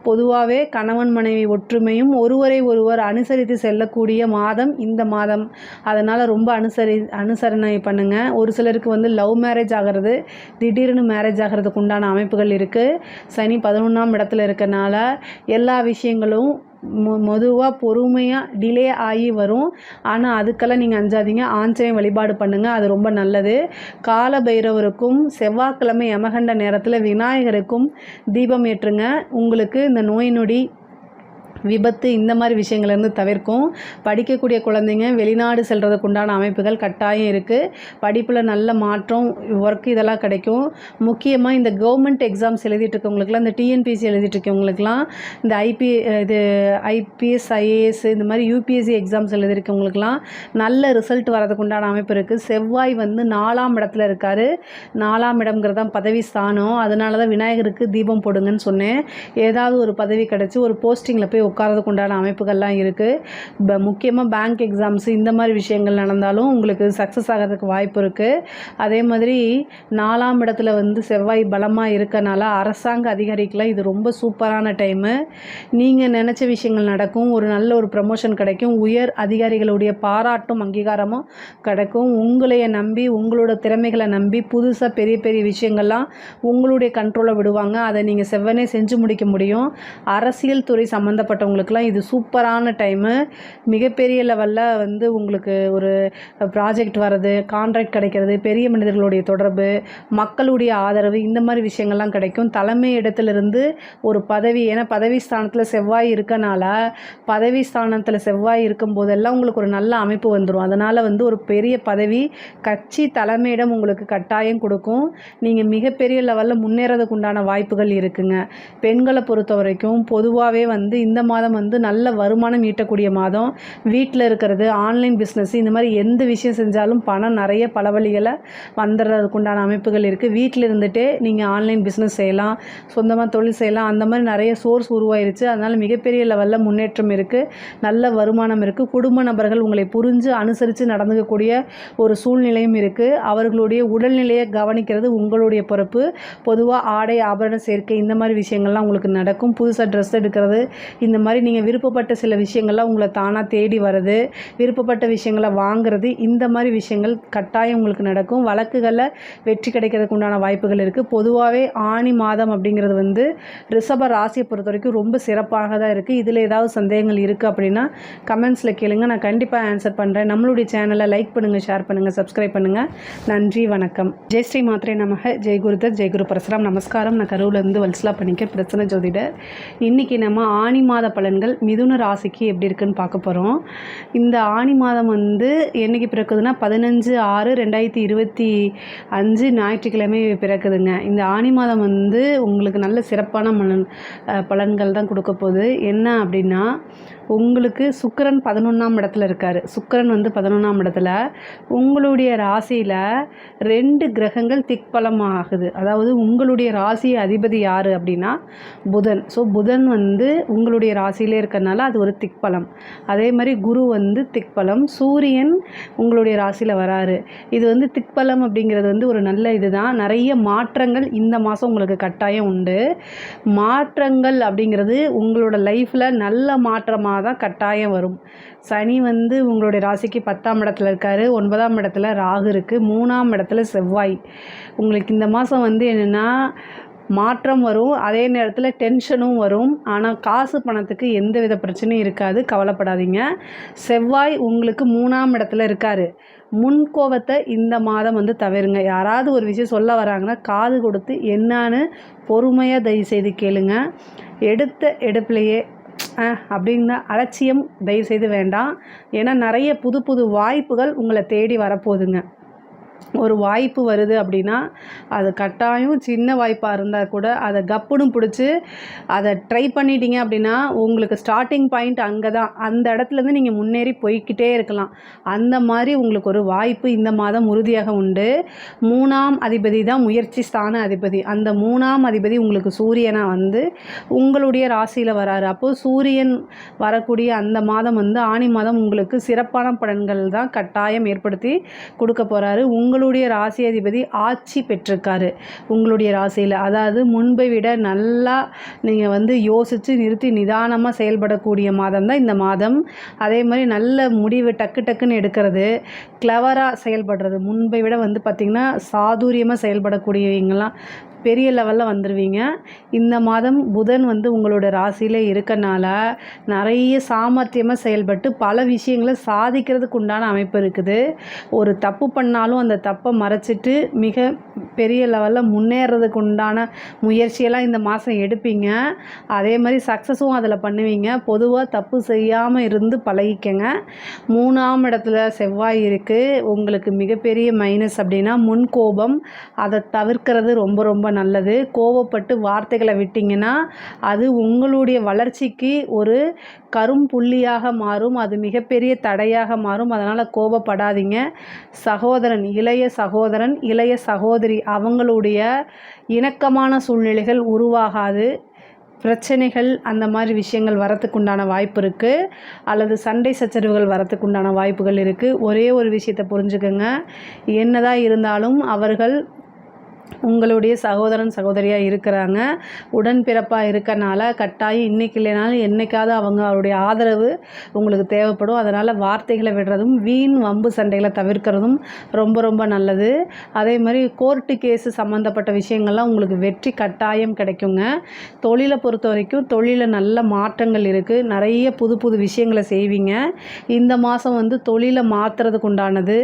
Speaker 1: பொதுவாகவே கணவன் மனைவி ஒற்றுமையும் ஒருவரை ஒருவர் அனுசரித்து செல்லக்கூடிய மாதம் இந்த மாதம். அதனால் ரொம்ப அனுசரணை பண்ணுங்கள். ஒரு சிலருக்கு வந்து லவ் மேரேஜ் ஆகிறது, திடீர்னு மேரேஜ் ஆகிறதுக்கு உண்டான அமைப்புகள் இருக்குது. சனி 11ஆம் இடத்துல இருக்கனால எல்லா விஷயங்களும் மெதுவாக பொறுமையாக டிலே ஆகி வரும். ஆனால் அதுக்கெல்லாம் நீங்கள் அஞ்சாதீங்க. ஆஞ்சநேய வழிபாடு பண்ணுங்கள். அது ரொம்ப நல்லது. கால பைரவருக்கும் செவ்வாய்க்கிழமை யமகண்ட நேரத்தில் விநாயகருக்கும் தீபம் ஏற்றுங்க. உங்களுக்கு இந்த நோய் நொடி விபத்து இந்த மாதிரி விஷயங்கள்லேருந்து தவிர்க்கும். படிக்கக்கூடிய குழந்தைங்க வெளிநாடு செல்கிறதுக்கு உண்டான அமைப்புகள் கட்டாயம் இருக்குது. படிப்பில் நல்ல மாற்றம், ஒர்க் இதெல்லாம் கிடைக்கும். முக்கியமாக இந்த கவர்மெண்ட் எக்ஸாம்ஸ் எழுதிட்டு இருக்கவங்களுக்குலாம், இந்த டிஎன்பிஎஸ்சி எழுதிட்டு இருக்கவங்களுக்குலாம், இந்த ஐபிஎஸ் ஐஏஎஸ் இந்த மாதிரி யூபிஎஸ்சி எக்ஸாம்ஸ் எழுதிருக்கவங்களுக்குலாம் நல்ல ரிசல்ட் வரதுக்கு உண்டான அமைப்பு இருக்குது. செவ்வாய் வந்து 4ஆம் இடத்துல இருக்கார். 4ஆம் இடம்ங்கிறது தான் பதவி ஸ்தானம். அதனால தான் விநாயகருக்கு தீபம் போடுங்கன்னு சொன்னேன். ஏதாவது ஒரு பதவி கிடச்சி ஒரு போஸ்டிங்கில் போய் உட்காரதுக்கு உண்டான அமைப்புகள்லாம் இருக்குது. முக்கியமாக பேங்க் எக்ஸாம்ஸ் இந்த மாதிரி விஷயங்கள் நடந்தாலும் உங்களுக்கு சக்ஸஸ் ஆகிறதுக்கு வாய்ப்பு இருக்குது. அதே மாதிரி 4ஆம் இடத்துல வந்து செவ்வாய் பலமாக இருக்கனால அரசாங்க அதிகாரிக்கெலாம் இது ரொம்ப சூப்பரான டைமு. நீங்கள் நினச்ச விஷயங்கள் நடக்கும். ஒரு நல்ல ஒரு ப்ரமோஷன் கிடைக்கும். உயர் அதிகாரிகளுடைய பாராட்டும் அங்கீகாரமும் கிடைக்கும். உங்களைய நம்பி உங்களோட திறமைகளை நம்பி புதுசாக பெரிய பெரிய விஷயங்கள்லாம் உங்களுடைய கண்ட்ரோலை விடுவாங்க. அதை நீங்கள் செவ்வனே செஞ்சு முடிக்க முடியும். அரசியல் துறை சம்மந்தப்பட்டவங்களுக்கெல்லாம் இது சூப்பரான டைமு. மிகப்பெரிய லெவலில் வந்து உங்களுக்கு ஒரு ப்ராஜெக்ட் வர்றது, கான்ட்ராக்ட் கிடைக்கிறது, பெரிய மனிதர்களுடைய தொடர்பு, மக்களுடைய ஆதரவு இந்த மாதிரி விஷயங்கள்லாம் கிடைக்கும். தலைமை இடத்துலேருந்து ஒரு பதவி, ஏன்னா பதவி ஸ்தானத்தில் செவ்வாய் இருக்கனால பதவி ஸ்தானத்தில் செவ்வாய் இருக்கும் போதெல்லாம் உங்களுக்கு ஒரு நல்ல அமைப்பு வந்துடும். அதனால் வந்து ஒரு பெரிய பதவி கட்சி தலைமையிடம் உங்களுக்கு கட்டாயம் கொடுக்கும். நீங்கள் மிகப்பெரிய லெவலில் முன்னேறதுக்கு உண்டான வாய்ப்புகள் இருக்குங்க. பெண்களை பொறுத்த வரைக்கும் பொதுவாகவே வந்து இந்த மாதம் வந்து நல்ல வருமானம் ஈட்டக்கூடிய மாதம். வீட்டில் இருக்கிறது, ஆன்லைன் பிஸ்னஸ் இந்த மாதிரி எந்த விஷயம் செஞ்சாலும் பணம் நிறைய பல வழிகளை வந்துடுறதுக்கு உண்டான அமைப்புகள் இருக்குது. வீட்டில் இருந்துகிட்டே நீங்கள் ஆன்லைன் பிஸ்னஸ் செய்யலாம், சொந்தமாக தொழில் செய்யலாம். அந்த மாதிரி நிறைய சோர்ஸ் உருவாயிருச்சு. அதனால் மிகப்பெரிய லெவலில் முன்னேற்றம் இருக்குது. நல்ல வருமானம் இருக்குது. குடும்ப நபர்கள் உங்களை புரிஞ்சு அனுசரித்து நடந்துக்கக்கூடிய ஒரு சூழ்நிலையும் இருக்குது. அவர்களுடைய உடல்நிலையை கவனிக்கிறது உங்களுடைய பொறுப்பு. பொதுவாக ஆடை ஆபரண சேர்க்கை இந்த மாதிரி விஷயங்கள்லாம் உங்களுக்கு நடக்கும். புதுசாக ட்ரெஸ் எடுக்கிறது இந்த இந்த மாதிரி நீங்கள் விருப்பப்பட்ட சில விஷயங்கள்லாம் உங்களை தானாக தேடி வர்றது, விருப்பப்பட்ட விஷயங்களை வாங்குறது, இந்த மாதிரி விஷயங்கள் கட்டாயம் உங்களுக்கு நடக்கும். வழக்குகளில் வெற்றி கிடைக்கிறதுக்கு உண்டான வாய்ப்புகள் இருக்குது. பொதுவாகவே ஆனி மாதம் அப்படிங்கிறது வந்து ரிஷப ராசியை பொறுத்த வரைக்கும் ரொம்ப சிறப்பாக தான் இருக்குது. இதில் ஏதாவது சந்தேகங்கள் இருக்குது அப்படின்னா கமெண்ட்ஸில் கேளுங்க, நான் கண்டிப்பாக ஆன்சர் பண்ணுறேன். நம்மளுடைய சேனலை லைக் பண்ணுங்கள், ஷேர் பண்ணுங்கள், சப்ஸ்கிரைப் பண்ணுங்கள். நன்றி, வணக்கம். ஜெய் ஸ்ரீ மாத்ரே நமக. ஜெய் குருதத், ஜெய் குரு பரசுராம். நமஸ்காரம். நான் கரூர்லேருந்து வல்சலா பணிக்கர், பிரச்சனை ஜோதிடர். இன்றைக்கி நம்ம ஆனி மாத பலன்கள் மிதுன ராசிக்கு எப்படி இருக்குன்னு பார்க்க போகிறோம். இந்த ஆனி மாதம் வந்து என்றைக்கு பிறக்குதுன்னா 15/6/2025 ஞாயிற்றுக்கிழமை பிறக்குதுங்க. இந்த ஆனி மாதம் வந்து உங்களுக்கு நல்ல சிறப்பான பலன்கள் தான் கொடுக்க போகுது. என்ன அப்படின்னா, உங்களுக்கு சுக்கிரன் 11ஆம் இடத்துல இருக்கார். சுக்கிரன் வந்து 11ஆம் இடத்துல உங்களுடைய ராசியில் 2 கிரகங்கள் திக்பலம் ஆகுது. அதாவது உங்களுடைய ராசி அதிபதி யார் அப்படின்னா புதன். ஸோ புதன் வந்து உங்களுடைய ராசியிலே இருக்கிறனால அது ஒரு திக்பலம். அதே மாதிரி குரு வந்து திக்பலம். சூரியன் உங்களுடைய ராசியில் வராரு. இது வந்து திக்பலம் அப்படிங்கிறது வந்து ஒரு நல்ல இதுதான். நிறைய மாற்றங்கள் இந்த மாதம் உங்களுக்கு கட்டாயம் உண்டு. மாற்றங்கள் அப்படிங்கிறது உங்களோட லைஃப்பில் நல்ல மாற்றமாக தான் கட்டாயம் வரும். சனி வந்து உங்களுடைய ராசிக்கு 10ஆம் இடத்துல இருக்கார். 9ஆம் இடத்துல ராகு இருக்குது. 3ஆம் இடத்துல செவ்வாய். உங்களுக்கு இந்த மாதம் வந்து என்னென்னா மாற்றம் வரும், அதே நேரத்தில் டென்ஷனும் வரும். ஆனால் காசு பணத்துக்கு எந்த வித பிரச்சனையும் இருக்காது, கவலைப்படாதீங்க. செவ்வாய் உங்களுக்கு 3ஆம் இடத்துல இருக்கார். முன்கோபத்தை இந்த மாதம் வந்து தவிருங்க. யாராவது ஒரு விஷயம் சொல்ல வராங்கன்னா காது கொடுத்து என்னான்னு பொறுமையாக தயவுசெய்து கேளுங்க. எடுத்த எடுப்பிலையே அப்படின்னா அலட்சியம் தயவுசெய்து வேண்டாம். ஏன்னா நிறைய புது புது வாய்ப்புகள் உங்களை தேடி வரப்போகுதுங்க. ஒரு வாய்ப்பு வருது அப்படின்னா அது கட்டாயம் சின்ன வாய்ப்பாக இருந்தால் கூட அதை கப்புன்னு பிடிச்சி அதை ட்ரை பண்ணிட்டீங்க அப்படின்னா உங்களுக்கு ஸ்டார்டிங் பாயிண்ட் அங்கே தான். அந்த இடத்துலேருந்து நீங்கள் முன்னேறி போய்கிட்டே இருக்கலாம். அந்த மாதிரி உங்களுக்கு ஒரு வாய்ப்பு இந்த மாதம் உறுதியாக உண்டு. 3ஆம் அதிபதி தான் முயற்சி ஸ்தான அதிபதி. அந்த 3ஆம் அதிபதி உங்களுக்கு சூரியனாக வந்து உங்களுடைய ராசியில் வராரு. அப்போது சூரியன் வரக்கூடிய அந்த மாதம் வந்து ஆனி மாதம் உங்களுக்கு சிறப்பான பலன்கள் தான் கட்டாயம் ஏற்படுத்தி கொடுக்க போகிறாரு. உங்களுடைய ராசி அதிபதி ஆட்சி பெற்றிருக்காரு உங்களுடைய ராசியில். அதாவது முன்பை விட நல்லா நீங்கள் வந்து யோசித்து நிறுத்தி நிதானமாக செயல்படக்கூடிய மாதம் தான் இந்த மாதம். அதே மாதிரி நல்ல முடிவு டக்கு டக்குன்னு எடுக்கிறது, கிளவராக செயல்படுறது, முன்பை விட வந்து பார்த்திங்கன்னா சாதுரியமாக செயல்படக்கூடியவங்களாம் பெரிய லெவலில் வந்துடுவீங்க. இந்த மாதம் புதன் வந்து உங்களோட ராசியிலே இருக்கனால நிறைய சாமர்த்தியமாக செயல்பட்டு பல விஷயங்களை சாதிக்கிறதுக்கு உண்டான அமைப்பு இருக்குது. ஒரு தப்பு பண்ணாலும் அந்த தப்பை மறைச்சிட்டு மிக பெரிய லெவலில் முன்னேறதுக்கு உண்டான முயற்சியெல்லாம் இந்த மாதம் எடுப்பீங்க. அதே மாதிரி சக்ஸஸும் அதில் பண்ணுவீங்க. பொதுவாக தப்பு செய்யாமல் இருந்து பழகிக்கங்க. 3ஆம் இடத்துல செவ்வாய் இருக்குது. உங்களுக்கு மிகப்பெரிய மைனஸ் அப்படின்னா முன்கோபம். அதை தவிர்க்கிறது ரொம்ப ரொம்ப நல்லது. கோவப்பட்டு வார்த்தைகளை விட்டிங்கன்னா அது உங்களுடைய வளர்ச்சிக்கு ஒரு கரும்புள்ளியாக மாறும். அது மிகப்பெரிய தடையாக மாறும். அதனால் கோபப்படாதீங்க. சகோதரன், இளைய சகோதரன், இளைய சகோதரி அவங்களுடைய இணக்கமான சூழ்நிலைகள் உருவாகாது. பிரச்சனைகள் அந்த மாதிரி விஷயங்கள் வரத்துக்கு உண்டான வாய்ப்பு இருக்குது. அல்லது சண்டை சச்சரவுகள் வரத்துக்கு உண்டான வாய்ப்புகள் இருக்குது. ஒரே ஒரு விஷயத்தை புரிஞ்சுக்கோங்க, என்னதான் இருந்தாலும் அவர்கள் உங்களுடைய சகோதரன் சகோதரியாக இருக்கிறாங்க. உடன்பிறப்பாக இருக்கனால கட்டாயம் இன்றைக்கி இல்லைனாலும் என்றைக்காவது அவங்களுடைய ஆதரவு உங்களுக்கு தேவைப்படும். அதனால் வார்த்தைகளை விடுறதும் வீண் வம்பு சண்டைகளை தவிர்க்கிறதும் ரொம்ப ரொம்ப நல்லது. அதே மாதிரி கோர்ட்டு கேஸு சம்மந்தப்பட்ட விஷயங்கள்லாம் உங்களுக்கு வெற்றி கட்டாயம் கிடைக்குங்க. தொழிலை பொறுத்த வரைக்கும் தொழிலில் நல்ல மாற்றங்கள் இருக்குது. நிறைய புது புது விஷயங்களை செய்வீங்க. இந்த மாதம் வந்து தொழிலை மாற்றுறதுக்கு உண்டானது,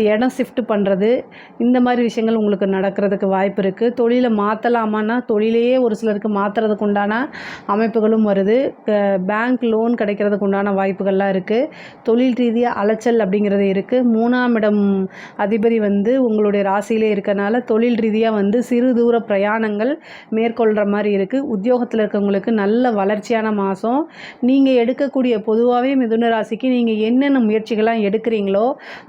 Speaker 1: இடம் ஷிஃப்ட் பண்ணுறது, இந்த மாதிரி விஷயங்கள் உங்களுக்கு நடக்கிறதுக்கு வாய்ப்பு இருக்குது. தொழிலை மாற்றலாமான்னா தொழிலையே ஒரு சிலருக்கு மாற்றுறதுக்கு உண்டான அமைப்புகளும் வருது. பேங்க் லோன் கிடைக்கிறதுக்கு உண்டான வாய்ப்புகள்லாம் இருக்குது. தொழில் ரீதியாக அலைச்சல் அப்படிங்கிறது இருக்குது. 3ஆம் இடம் அதிபதி வந்து உங்களுடைய ராசியிலே இருக்கனால தொழில் ரீதியாக வந்து சிறு தூர பிரயாணங்கள் மேற்கொள்கிற மாதிரி இருக்குது. உத்தியோகத்தில் இருக்கவங்களுக்கு நல்ல வளர்ச்சியான மாதம். நீங்கள் எடுக்கக்கூடிய பொதுவாகவே மிதுன ராசிக்கு நீங்கள் என்னென்ன முயற்சிகள்லாம் எடுக்கிறீங்களோ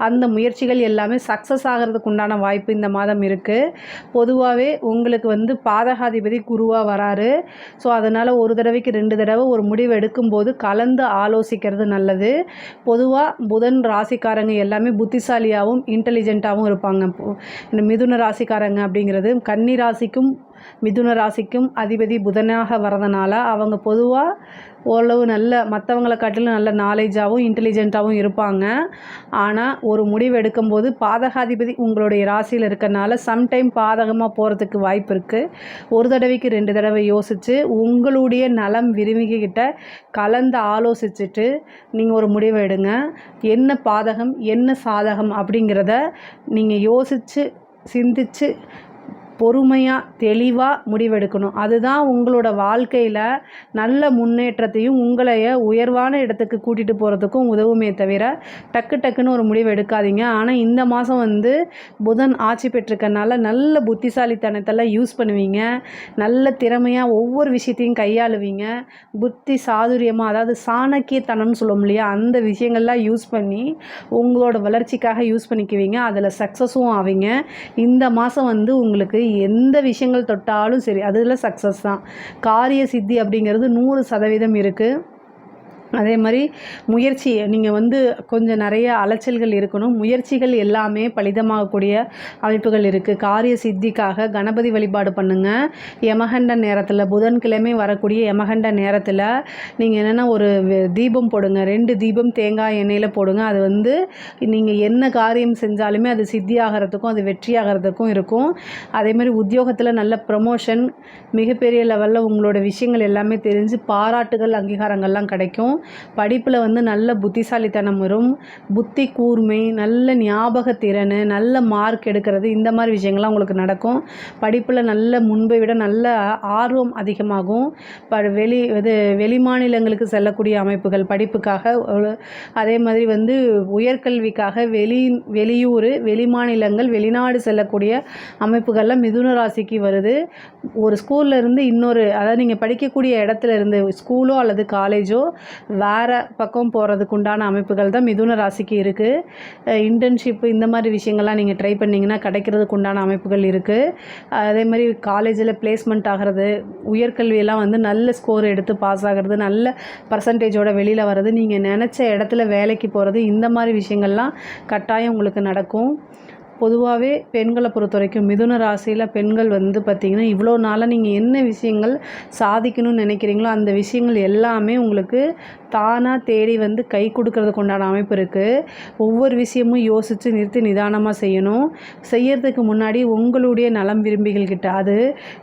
Speaker 1: அந்த முயற்சிகள் எல்லாமே சக்ஸஸ் ஆகிறதுக்கு உண்டான வாய்ப்பு இந்த மாதம் இருக்குது. பொதுவாகவே உங்களுக்கு வந்து பாதகாதிபதி குருவாக வராரு. ஸோ அதனால் ஒரு தடவைக்கு 2 தடவை ஒரு முடிவு எடுக்கும்போது கலந்து ஆலோசிக்கிறது நல்லது. பொதுவாக புதன் ராசிக்காரங்க எல்லாமே புத்திசாலியாகவும் இன்டெலிஜென்ட்டாகவும் இருப்பாங்க. இந்த மிதுன ராசிக்காரங்க அப்படிங்கிறது கன்னி ராசிக்கும் மிதுன ராசிக்கும் அதிபதி புதனாக வரதுனால அவங்க பொதுவாக ஓரளவு நல்ல மற்றவங்களை காட்டிலும் நல்ல நாலேஜாகவும் இன்டெலிஜென்ட்டாகவும் இருப்பாங்க. ஆனால் ஒரு முடிவு எடுக்கும்போது பாதகாதிபதி உங்களுடைய ராசியில் இருக்கறனால சம்டைம் பாதகமாக போகிறதுக்கு வாய்ப்பு இருக்குது. ஒரு தடவைக்கு 2 தடவை யோசித்து உங்களுடைய நலம் விரும்பிக்கிட்ட கலந்து ஆலோசிச்சுட்டு நீங்கள் ஒரு முடிவை எடுங்க. என்ன பாதகம் என்ன சாதகம் அப்படிங்கிறத நீங்கள் யோசித்து சிந்தித்து பொறுமையாக தெளிவாக முடிவெடுக்கணும். அதுதான் உங்களோட வாழ்க்கையில் நல்ல முன்னேற்றத்தையும் உங்களைய உயர்வான இடத்துக்கு கூட்டிகிட்டு போகிறதுக்கும் உதவுமே தவிர டக்குன்னு ஒரு முடிவு எடுக்காதீங்க. ஆனால் இந்த மாதம் வந்து புதன் ஆட்சி பெற்றிருக்கனால நல்ல புத்திசாலித்தனத்தெல்லாம் யூஸ் பண்ணுவீங்க. நல்ல திறமையாக ஒவ்வொரு விஷயத்தையும் கையாளுவீங்க. புத்தி சாதுரியமாக, அதாவது சாணக்கியத்தனம்னு சொல்லுவோம் இல்லையா, அந்த விஷயங்கள்லாம் யூஸ் பண்ணி உங்களோட வளர்ச்சிக்காக யூஸ் பண்ணிக்குவீங்க. அதில் சக்ஸஸும் ஆவீங்க. இந்த மாதம் வந்து உங்களுக்கு எந்த விஷயங்கள் தொட்டாலும் சரி அதில் சக்ஸஸ் தான். காரிய சித்தி அப்படிங்கிறது 100% இருக்குது. அதே மாதிரி முயற்சி நீங்கள் வந்து கொஞ்சம் நிறைய அலைச்சல்கள் இருக்கணும். முயற்சிகள் எல்லாமே பலிதமாகக்கூடிய அமைப்புகள் இருக்குது. காரிய சித்திக்காக கணபதி வழிபாடு பண்ணுங்கள். யமகண்ட நேரத்தில் புதன்கிழமை வரக்கூடிய யமகண்ட நேரத்தில் நீங்கள் என்னென்னா ஒரு தீபம் போடுங்க. 2 தீபம் தேங்காய் எண்ணெயில் போடுங்க. அது வந்து நீங்கள் என்ன காரியம் செஞ்சாலுமே அது சித்தியாகிறதுக்கும் அது வெற்றியாகிறதுக்கும் இருக்கும். அதேமாதிரி உத்தியோகத்தில் நல்ல ப்ரமோஷன், மிகப்பெரிய லெவலில் உங்களோட விஷயங்கள் எல்லாமே தெரிஞ்சு பாராட்டுகள் அங்கீகாரங்கள்லாம் கிடைக்கும். படிப்பில் வந்து நல்ல புத்திசாலித்தனம் வரும். புத்தி கூர்மை, நல்ல ஞாபக திறன், நல்ல மார்க் எடுக்கிறது, இந்த மாதிரி விஷயங்கள்லாம் உங்களுக்கு நடக்கும். படிப்பில் நல்ல முன்பை விட நல்ல ஆர்வம் அதிகமாகும். வெளி மாநிலங்களுக்கு செல்லக்கூடிய அமைப்புகள் படிப்புக்காக, அதே மாதிரி வந்து உயர்கல்விக்காக வெளியூர், வெளி மாநிலங்கள், வெளிநாடு செல்லக்கூடிய அமைப்புகள்லாம் மிதுன ராசிக்கு வருது. ஒரு ஸ்கூலில் இருந்து இன்னொரு, அதாவது நீங்கள் படிக்கக்கூடிய இடத்துல இருந்து ஸ்கூலோ அல்லது காலேஜோ வேறு பக்கம் போகிறதுக்கு உண்டான அமைப்புகள் தான் மிதுன ராசிக்கு இருக்குது. இன்டர்ன்ஷிப்பு இந்த மாதிரி விஷயங்கள்லாம் நீங்கள் ட்ரை பண்ணிங்கன்னா கிடைக்கிறதுக்கு உண்டான அமைப்புகள் இருக்குது. அதே மாதிரி காலேஜில் பிளேஸ்மெண்ட் ஆகிறது, உயர்கல்வியெல்லாம் வந்து நல்ல ஸ்கோர் எடுத்து பாஸ் ஆகிறது, நல்ல பர்சன்டேஜோட வெளியில் வர்றது, நீங்கள் நினச்ச இடத்துல வேலைக்கு போகிறது, இந்த மாதிரி விஷயங்கள்லாம் கட்டாயம் உங்களுக்கு நடக்கும். பொதுவாகவே பெண்களை பொறுத்த வரைக்கும் மிதுன ராசியில் பெண்கள் வந்து பார்த்திங்கன்னா இவ்வளோ நாளாக நீங்கள் என்ன விஷயங்கள் சாதிக்கணும்னு நினைக்கிறீங்களோ அந்த விஷயங்கள் எல்லாமே உங்களுக்கு தானாக தேடி வந்து கை கொடுக்கறதுக்கு உண்டான அமைப்பு இருக்குது. ஒவ்வொரு விஷயமும் யோசித்து நிறுத்தி நிதானமாக செய்யணும். செய்யறதுக்கு முன்னாடி உங்களுடைய நலம் விரும்பிகள்கிட்ட, அது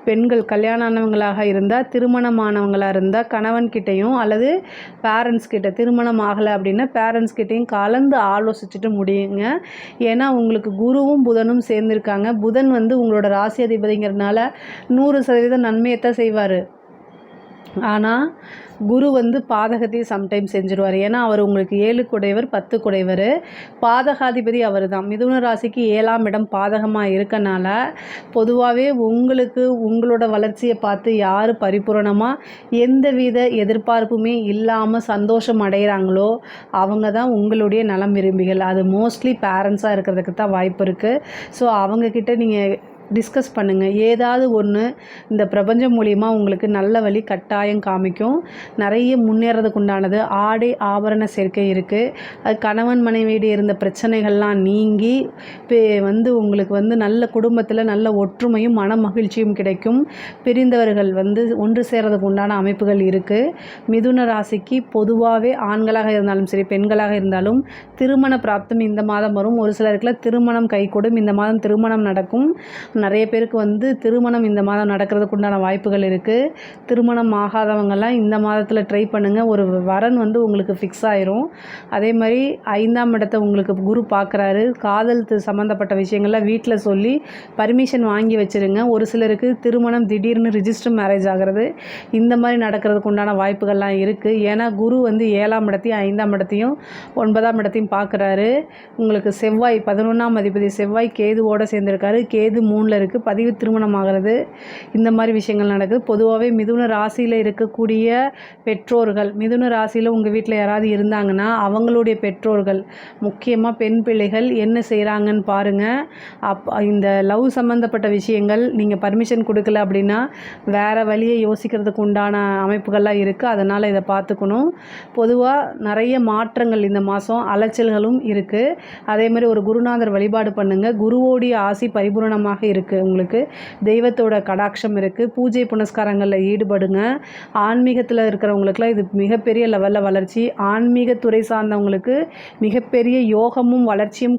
Speaker 1: பெண்கள் கல்யாணம் ஆனவங்களாக இருந்தால், திருமணமானவங்களாக இருந்தால் கணவன்கிட்டையும் அல்லது பேரண்ட்ஸ் கிட்ட, திருமணம் ஆகலை அப்படின்னா பேரண்ட்ஸ் கிட்டையும் கலந்து ஆலோசிச்சுட்டு முடியுங்க. ஏன்னா உங்களுக்கு குருவும் புதனும் சேர்ந்துருக்காங்க. புதன் வந்து உங்களோட ராசி அதிபதிங்கிறதுனால 100% நன்மையைத்தான் செய்வார். ஆனால் குரு வந்து பாதகத்தையும் சம்டைம்ஸ் செஞ்சுருவார். ஏன்னா அவர் உங்களுக்கு 7 குடைவர் 10 குடைவர், பாதகாதிபதி அவர் தான். மிதுன ராசிக்கு 7ஆம் இடம் பாதகமாக இருக்கனால பொதுவாகவே உங்களுக்கு உங்களோட வளர்ச்சியை பார்த்து யார் பரிபூரணமாக எந்தவித எதிர்பார்ப்புமே இல்லாமல் சந்தோஷம் அடைகிறாங்களோ அவங்க தான் உங்களுடைய நலம் விரும்பிகள். அது மோஸ்ட்லி பேரண்ட்ஸாக இருக்கிறதுக்கு தான் வாய்ப்பு இருக்குது. ஸோ அவங்கக்கிட்ட நீங்கள் டிஸ்கஸ் பண்ணுங்கள். ஏதாவது ஒன்று இந்த பிரபஞ்சம் மூலிமா உங்களுக்கு நல்ல வழி கட்டாயம் காமிக்கும். நிறைய முன்னேறதுக்கு உண்டானது ஆடை ஆபரண சேர்க்கை இருக்குது. அது கணவன் மனைவியிட இருந்த பிரச்சனைகள்லாம் நீங்கி வந்து உங்களுக்கு வந்து நல்ல குடும்பத்தில் நல்ல ஒற்றுமையும் மன மகிழ்ச்சியும் கிடைக்கும். பிரிந்தவர்கள் வந்து ஒன்று சேர்றதுக்கு உண்டான அமைப்புகள் இருக்குது. மிதுன ராசிக்கு பொதுவாகவே ஆண்களாக இருந்தாலும் சரி பெண்களாக இருந்தாலும் திருமண பிராப்தம் இந்த மாதம் வரும். ஒரு சிலருக்குலாம் திருமணம் கைகூடும். இந்த மாதம் திருமணம் நடக்கும். நிறைய பேருக்கு வந்து திருமணம் இந்த மாதம் நடக்கிறதுக்கு உண்டான வாய்ப்புகள் இருக்குது. திருமணம் ஆகாதவங்கெல்லாம் இந்த மாதத்தில் ட்ரை பண்ணுங்கள். ஒரு வரன் வந்து உங்களுக்கு ஃபிக்ஸ் ஆயிரும். அதே மாதிரி 5ஆம் இடத்தை உங்களுக்கு குரு பார்க்குறாரு. காதல் சம்மந்தப்பட்ட விஷயங்கள்லாம் வீட்டில் சொல்லி பர்மிஷன் வாங்கி வச்சுருங்க. ஒரு சிலருக்கு திருமணம் திடீர்னு ரிஜிஸ்டர் மேரேஜ் ஆகிறது, இந்த மாதிரி நடக்கிறதுக்கு உண்டான வாய்ப்புகள்லாம் இருக்குது. ஏன்னா குரு வந்து 7ஆம் இடத்தையும் 5ஆம் இடத்தையும் 9ஆம் இடத்தையும் பார்க்குறாரு. உங்களுக்கு செவ்வாய் 11ஆம் அதிபதி செவ்வாய் கேதுவோடு சேர்ந்துருக்காரு. கேது 3 இருக்குது. பதிவு திருமணம் ஆகிறது, இந்த மாதிரி விஷயங்கள் நடக்குது. பொதுவாகவே மிதுன ராசியில் இருக்கக்கூடிய பெற்றோர்கள், மிதுன ராசியில் உங்கள் வீட்டில் யாராவது இருந்தாங்கன்னா அவங்களுடைய பெற்றோர்கள், முக்கியமாக பெண் பிள்ளைகள் என்ன செய்கிறாங்கன்னு பாருங்கள். இந்த லவ் சம்மந்தப்பட்ட விஷயங்கள் நீங்கள் பர்மிஷன் கொடுக்கல அப்படின்னா வேறு வழியை யோசிக்கிறதுக்கு உண்டான அமைப்புகள்லாம் இருக்குது. அதனால் இதை பார்த்துக்கணும். பொதுவாக நிறைய மாற்றங்கள் இந்த மாதம், அலைச்சல்களும் இருக்குது. அதே மாதிரி ஒரு குருநாதர் வழிபாடு பண்ணுங்கள். குருவோடைய ஆசி பரிபூரணமாக இருக்குது. உங்களுக்கு தெய்வத்தோட கடாட்சம் இருக்குது. பூஜை புனஸ்காரங்களில் ஈடுபடுங்க. ஆன்மீகத்தில் இருக்கிறவங்களுக்குலாம் இது மிகப்பெரிய லெவலில் வளர்ச்சி. ஆன்மீகத்துறை சார்ந்தவங்களுக்கு மிகப்பெரிய யோகமும் வளர்ச்சியும்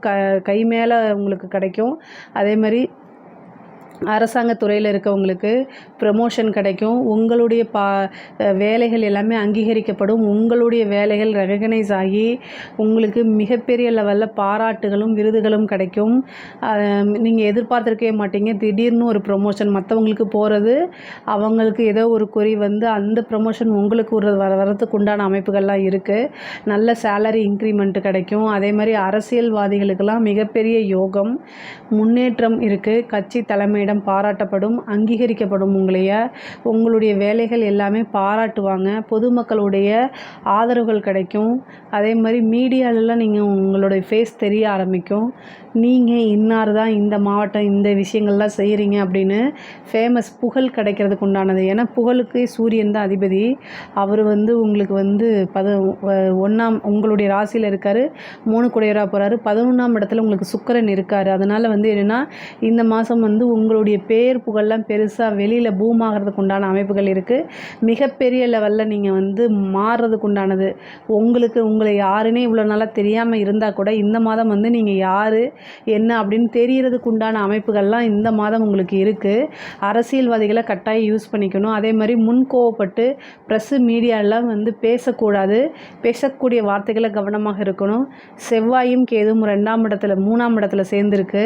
Speaker 1: கை மேலே உங்களுக்கு கிடைக்கும். அதே மாதிரி அரசாங்கத் துறையில் இருக்கவங்களுக்கு ப்ரமோஷன் கிடைக்கும். உங்களுடைய வேலைகள் எல்லாமே அங்கீகரிக்கப்படும். உங்களுடைய வேலைகள் ரெகக்னைஸ் ஆகி உங்களுக்கு மிகப்பெரிய லெவலில் பாராட்டுகளும் விருதுகளும் கிடைக்கும். நீங்கள் எதிர்பார்த்துருக்கவே மாட்டீங்க. திடீர்னு ஒரு ப்ரமோஷன் மற்றவங்களுக்கு போகிறது, அவங்களுக்கு ஏதோ ஒரு குறி வந்து அந்த ப்ரமோஷன் உங்களுக்கு வரதுக்கு உண்டான அமைப்புகள்லாம் இருக்குது. நல்ல சேலரி இன்க்ரிமெண்ட் கிடைக்கும். அதே மாதிரி அரசியல்வாதிகளுக்கெல்லாம் மிகப்பெரிய யோகம், முன்னேற்றம் இருக்குது. கட்சி தலைமை பாராட்டப்படும், அங்கீகரிக்கப்படும். உங்களுடைய வேலைகள் எல்லாமே பாராட்டுவாங்க. பொதுமக்களுடைய ஆதரவுகள் கிடைக்கும். அதே மாதிரி மீடியாலெலாம் நீங்கள் உங்களுடைய ஃபேஸ் தெரிய ஆரம்பிக்கும். நீங்கள் இன்னார் தான் இந்த மாவட்டம் இந்த விஷயங்கள்லாம் செய்கிறீங்க அப்படின்னு ஃபேமஸ் புகழ் கிடைக்கிறதுக்கு உண்டானது. ஏன்னா புகழுக்கு சூரியன் தான் அதிபதி. அவர் வந்து உங்களுக்கு வந்து உங்களுடைய ராசியில் இருக்கார், 3 குடையராக போகிறாரு. 11ஆம் இடத்துல உங்களுக்கு சுக்கிரன் இருக்கார். அதனால் வந்து என்னென்னா இந்த மாதம் வந்து உங்களுடைய பேர் புகழ்லாம் பெருசாக வெளியில் பூம் ஆகிறதுக்கு உண்டான அமைப்புகள் இருக்குது. மிகப்பெரிய லெவலில் நீங்கள் வந்து மாறுறதுக்கு உண்டானது. உங்களை யாருன்னே இவ்வளோ நாளாக தெரியாமல் இருந்தால் கூட இந்த மாதம் வந்து நீங்கள் யார் என்ன அப்படின்னு தெரியறதுக்கு உண்டான அமைப்புகள்லாம் இந்த மாதம் உங்களுக்கு இருக்குது. அரசியல்வாதிகளை கட்டாயம் யூஸ் பண்ணிக்கணும். அதே மாதிரி முன்கோவப்பட்டு ப்ரெஸ்ஸு மீடியாலாம் வந்து பேசக்கூடாது. பேசக்கூடிய வார்த்தைகளை கவனமாக இருக்கணும். செவ்வாயும் கேதும் 2ஆம் இடத்துல 3ஆம் இடத்துல சேர்ந்துருக்கு.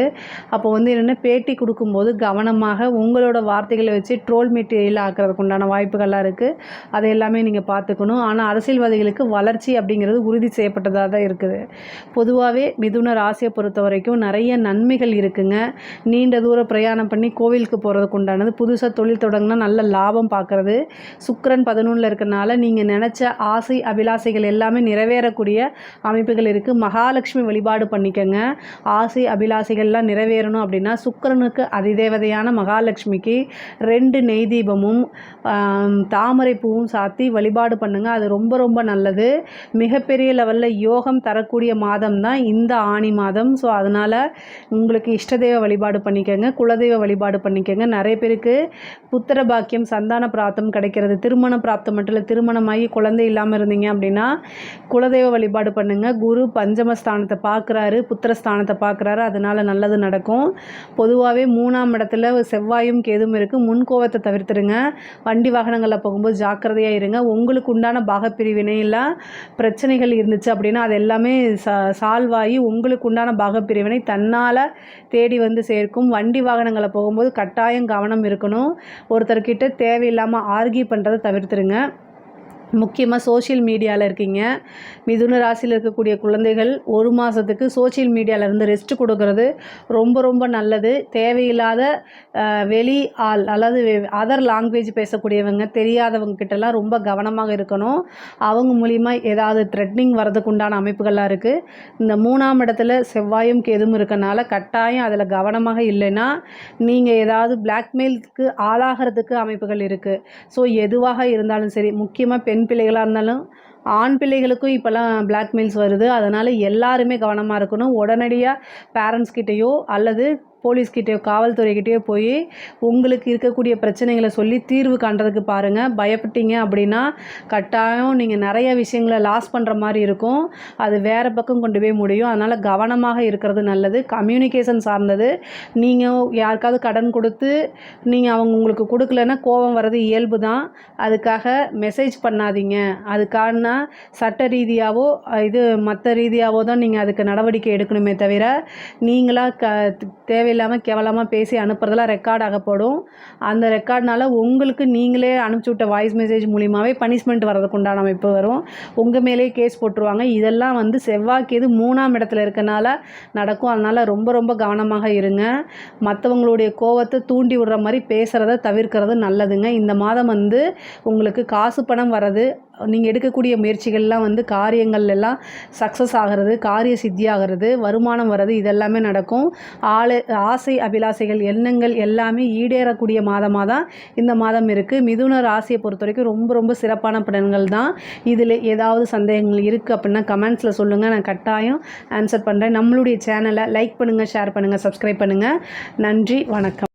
Speaker 1: அப்போ வந்து என்னென்ன பேட்டி கொடுக்கும்போது கவனமாக உங்களோட வார்த்தைகளை வச்சு ட்ரோல் மெட்டீரியல் ஆக்கிறதுக்கு உண்டான வாய்ப்புகள்லாம் இருக்குது. அதை எல்லாமே நீங்கள் பார்த்துக்கணும். ஆனால் அரசியல்வாதிகளுக்கு வளர்ச்சி அப்படிங்கிறது உறுதி செய்யப்பட்டதாக தான் இருக்குது. பொதுவாகவே மிதுன ராசியை பொறுத்த வரைக்கும் நிறைய நன்மைகள் இருக்குங்க. நீண்ட தூர பிரயாணம் பண்ணி கோவிலுக்கு போகிறதுக்கு உண்டானது. புதுசாக தொழில் தொடங்கினா நல்ல லாபம் பார்க்குறது. சுக்கிரன் 11ல் இருக்கிறனால நீங்கள் நினச்ச ஆசை அபிலாசைகள் எல்லாமே நிறைவேறக்கூடிய அமைப்புகள் இருக்குது. மகாலட்சுமி வழிபாடு பண்ணிக்கங்க. ஆசை அபிலாசைகள்லாம் நிறைவேறணும் அப்படின்னா சுக்கிரனுக்கு அதிதேவதையான மகாலட்சுமிக்கு 2 நெய் தீபமும் தாமரை பூவும் சாத்தி வழிபாடு பண்ணுங்கள். அது ரொம்ப ரொம்ப நல்லது. மிகப்பெரிய லெவலில் யோகம் தரக்கூடிய மாதம் தான் இந்த ஆணி மாதம். ஸோ அதனால் உங்களுக்கு இஷ்டதெய்வ வழிபாடு பண்ணிக்கோங்க, குலதெய்வ வழிபாடு பண்ணிக்கோங்க. நிறைய பேருக்கு புத்திர பாக்கியம் சந்தான பிராப்தம் கிடைக்கிறது. திருமண பிராப்தம் மட்டும் இல்லை, திருமணமாகி குழந்தை இல்லாமல் இருந்தீங்க அப்படின்னா குலதெய்வ வழிபாடு பண்ணுங்கள். குரு பஞ்சமஸ்தானத்தை பார்க்குறாரு, புத்திரஸ்தானத்தை பார்க்குறாரு. அதனால் நல்லது நடக்கும். பொதுவாகவே 3ஆம் இடத்துல செவ்வாயும் கேதும் இருக்குது. முன்கோவத்தை தவிர்த்துடுங்க. வண்டி வாகனங்களில் போகும்போது ஜாக்கிரதையாக இருங்க. உங்களுக்கு உண்டான பாகப்பிரிவினையில் பிரச்சனைகள் இருந்துச்சு அப்படின்னா அது எல்லாமே சால்வ் ஆகி உங்களுக்கு உண்டான பாகப்பிரிவினை தன்னால் தேடி வந்து சேர்க்கும். வண்டி வாகனங்களை போகும்போது கட்டாயம் கவனம் இருக்கணும். ஒருத்தர்கிட்ட தேவையில்லாமல் ஆர்கியூ பண்ணுறதை தவிர்த்துருங்க. முக்கியமாக சோஷியல் மீடியாவில் இருக்கீங்க, மிதுன ராசியில் இருக்கக்கூடிய குழந்தைகள் 1 மாதத்துக்கு சோஷியல் மீடியாவிலேருந்து ரெஸ்ட் கொடுக்கறது ரொம்ப ரொம்ப நல்லது. தேவையில்லாத வெளி ஆள் அல்லது அதர் லாங்குவேஜ் பேசக்கூடியவங்க தெரியாதவங்க கிட்டலாம் ரொம்ப கவனமாக இருக்கணும். அவங்க மூலிமா ஏதாவது த்ரெட்னிங் வரதுக்கு உண்டான அமைப்புகள்லாம் இருக்குது. இந்த 3ஆம் இடத்துல செவ்வாயும் கேதும் இருக்கனால கட்டாயம் அதில் கவனமாக இல்லைன்னா நீங்கள் ஏதாவது பிளாக்மெயிலுக்கு ஆளாகிறதுக்கு அமைப்புகள் இருக்குது. ஸோ எதுவாக இருந்தாலும் சரி, முக்கியமாக பெண் பிள்ளைகளாக இருந்தாலும் ஆண் பிள்ளைகளுக்கும் இப்போல்லாம் பிளாக்மெயில்ஸ் வருது. அதனால் எல்லாருமே கவனமாக இருக்கணும். உடனடியாக பேரண்ட்ஸ் கிட்டேயோ அல்லது போலீஸ்கிட்டேயோ காவல்துறைக்கிட்டேயோ போய் உங்களுக்கு இருக்கக்கூடிய பிரச்சனைகளை சொல்லி தீர்வு காண்றதுக்கு பாருங்கள். பயப்பட்டீங்க அப்படின்னா கட்டாயம் நீங்கள் நிறைய விஷயங்களை லாஸ் பண்ணுற மாதிரி இருக்கும். அது வேறு பக்கம் கொண்டு போய் முடியும். அதனால் கவனமாக இருக்கிறது நல்லது. கம்யூனிகேஷன் சார்ந்தது. நீங்கள் யாருக்காவது கடன் கொடுத்து அவங்க உங்களுக்கு கொடுக்கலன்னா கோபம் வர்றது இயல்பு தான். அதுக்காக மெசேஜ் பண்ணாதீங்க. அதுக்கான சட்ட ரீதியாகவோ மற்ற ரீதியாகவோ தான் நீங்கள் அதுக்கு நடவடிக்கை எடுக்கணுமே தவிர நீங்களாக தேவையில்லாமல் கேவலமாக பேசி அனுப்புறதெல்லாம் ரெக்கார்ட் ஆகப்படும். அந்த ரெக்கார்ட்னால உங்களுக்கு நீங்களே அனுப்பிச்சி விட்ட வாய்ஸ் மெசேஜ் மூலிமாவே பனிஷ்மெண்ட் வர்றதுக்கு உண்டான அமைப்பு வரும். உங்கள் மேலேயே கேஸ் போட்டுருவாங்க. இதெல்லாம் வந்து செவ்வாய்க்கேது 3ஆம் இடத்துல இருக்கனால நடக்கும். அதனால் ரொம்ப ரொம்ப கவனமாக இருங்க. மற்றவங்களுடைய கோவத்தை தூண்டி விடுற மாதிரி பேசுகிறத தவிர்க்கிறது நல்லதுங்க. இந்த மாதம் வந்து உங்களுக்கு காசு பணம் வர்றது நீங்கள் எடுக்கக்கூடிய முயற்சிகள்லாம் வந்து காரியங்கள் எல்லாம் சக்ஸஸ் ஆகிறது, காரிய சித்தி ஆகிறது, வருமானம் வர்றது இதெல்லாமே நடக்கும். ஆசை அபிலாசைகள் எண்ணங்கள் எல்லாமே ஈடேறக்கூடிய மாதமாக தான் இந்த மாதம் இருக்குது. மிதுன ராசியை பொறுத்த வரைக்கும் ரொம்ப ரொம்ப சிறப்பான பலன்கள் தான். இதில் ஏதாவது சந்தேகங்கள் இருக்குது அப்படின்னா கமெண்ட்ஸில் சொல்லுங்கள், நான் கட்டாயம் ஆன்சர் பண்ணுறேன். நம்மளுடைய சேனலை லைக் பண்ணுங்கள், ஷேர் பண்ணுங்கள், சப்ஸ்கிரைப் பண்ணுங்கள். நன்றி, வணக்கம்.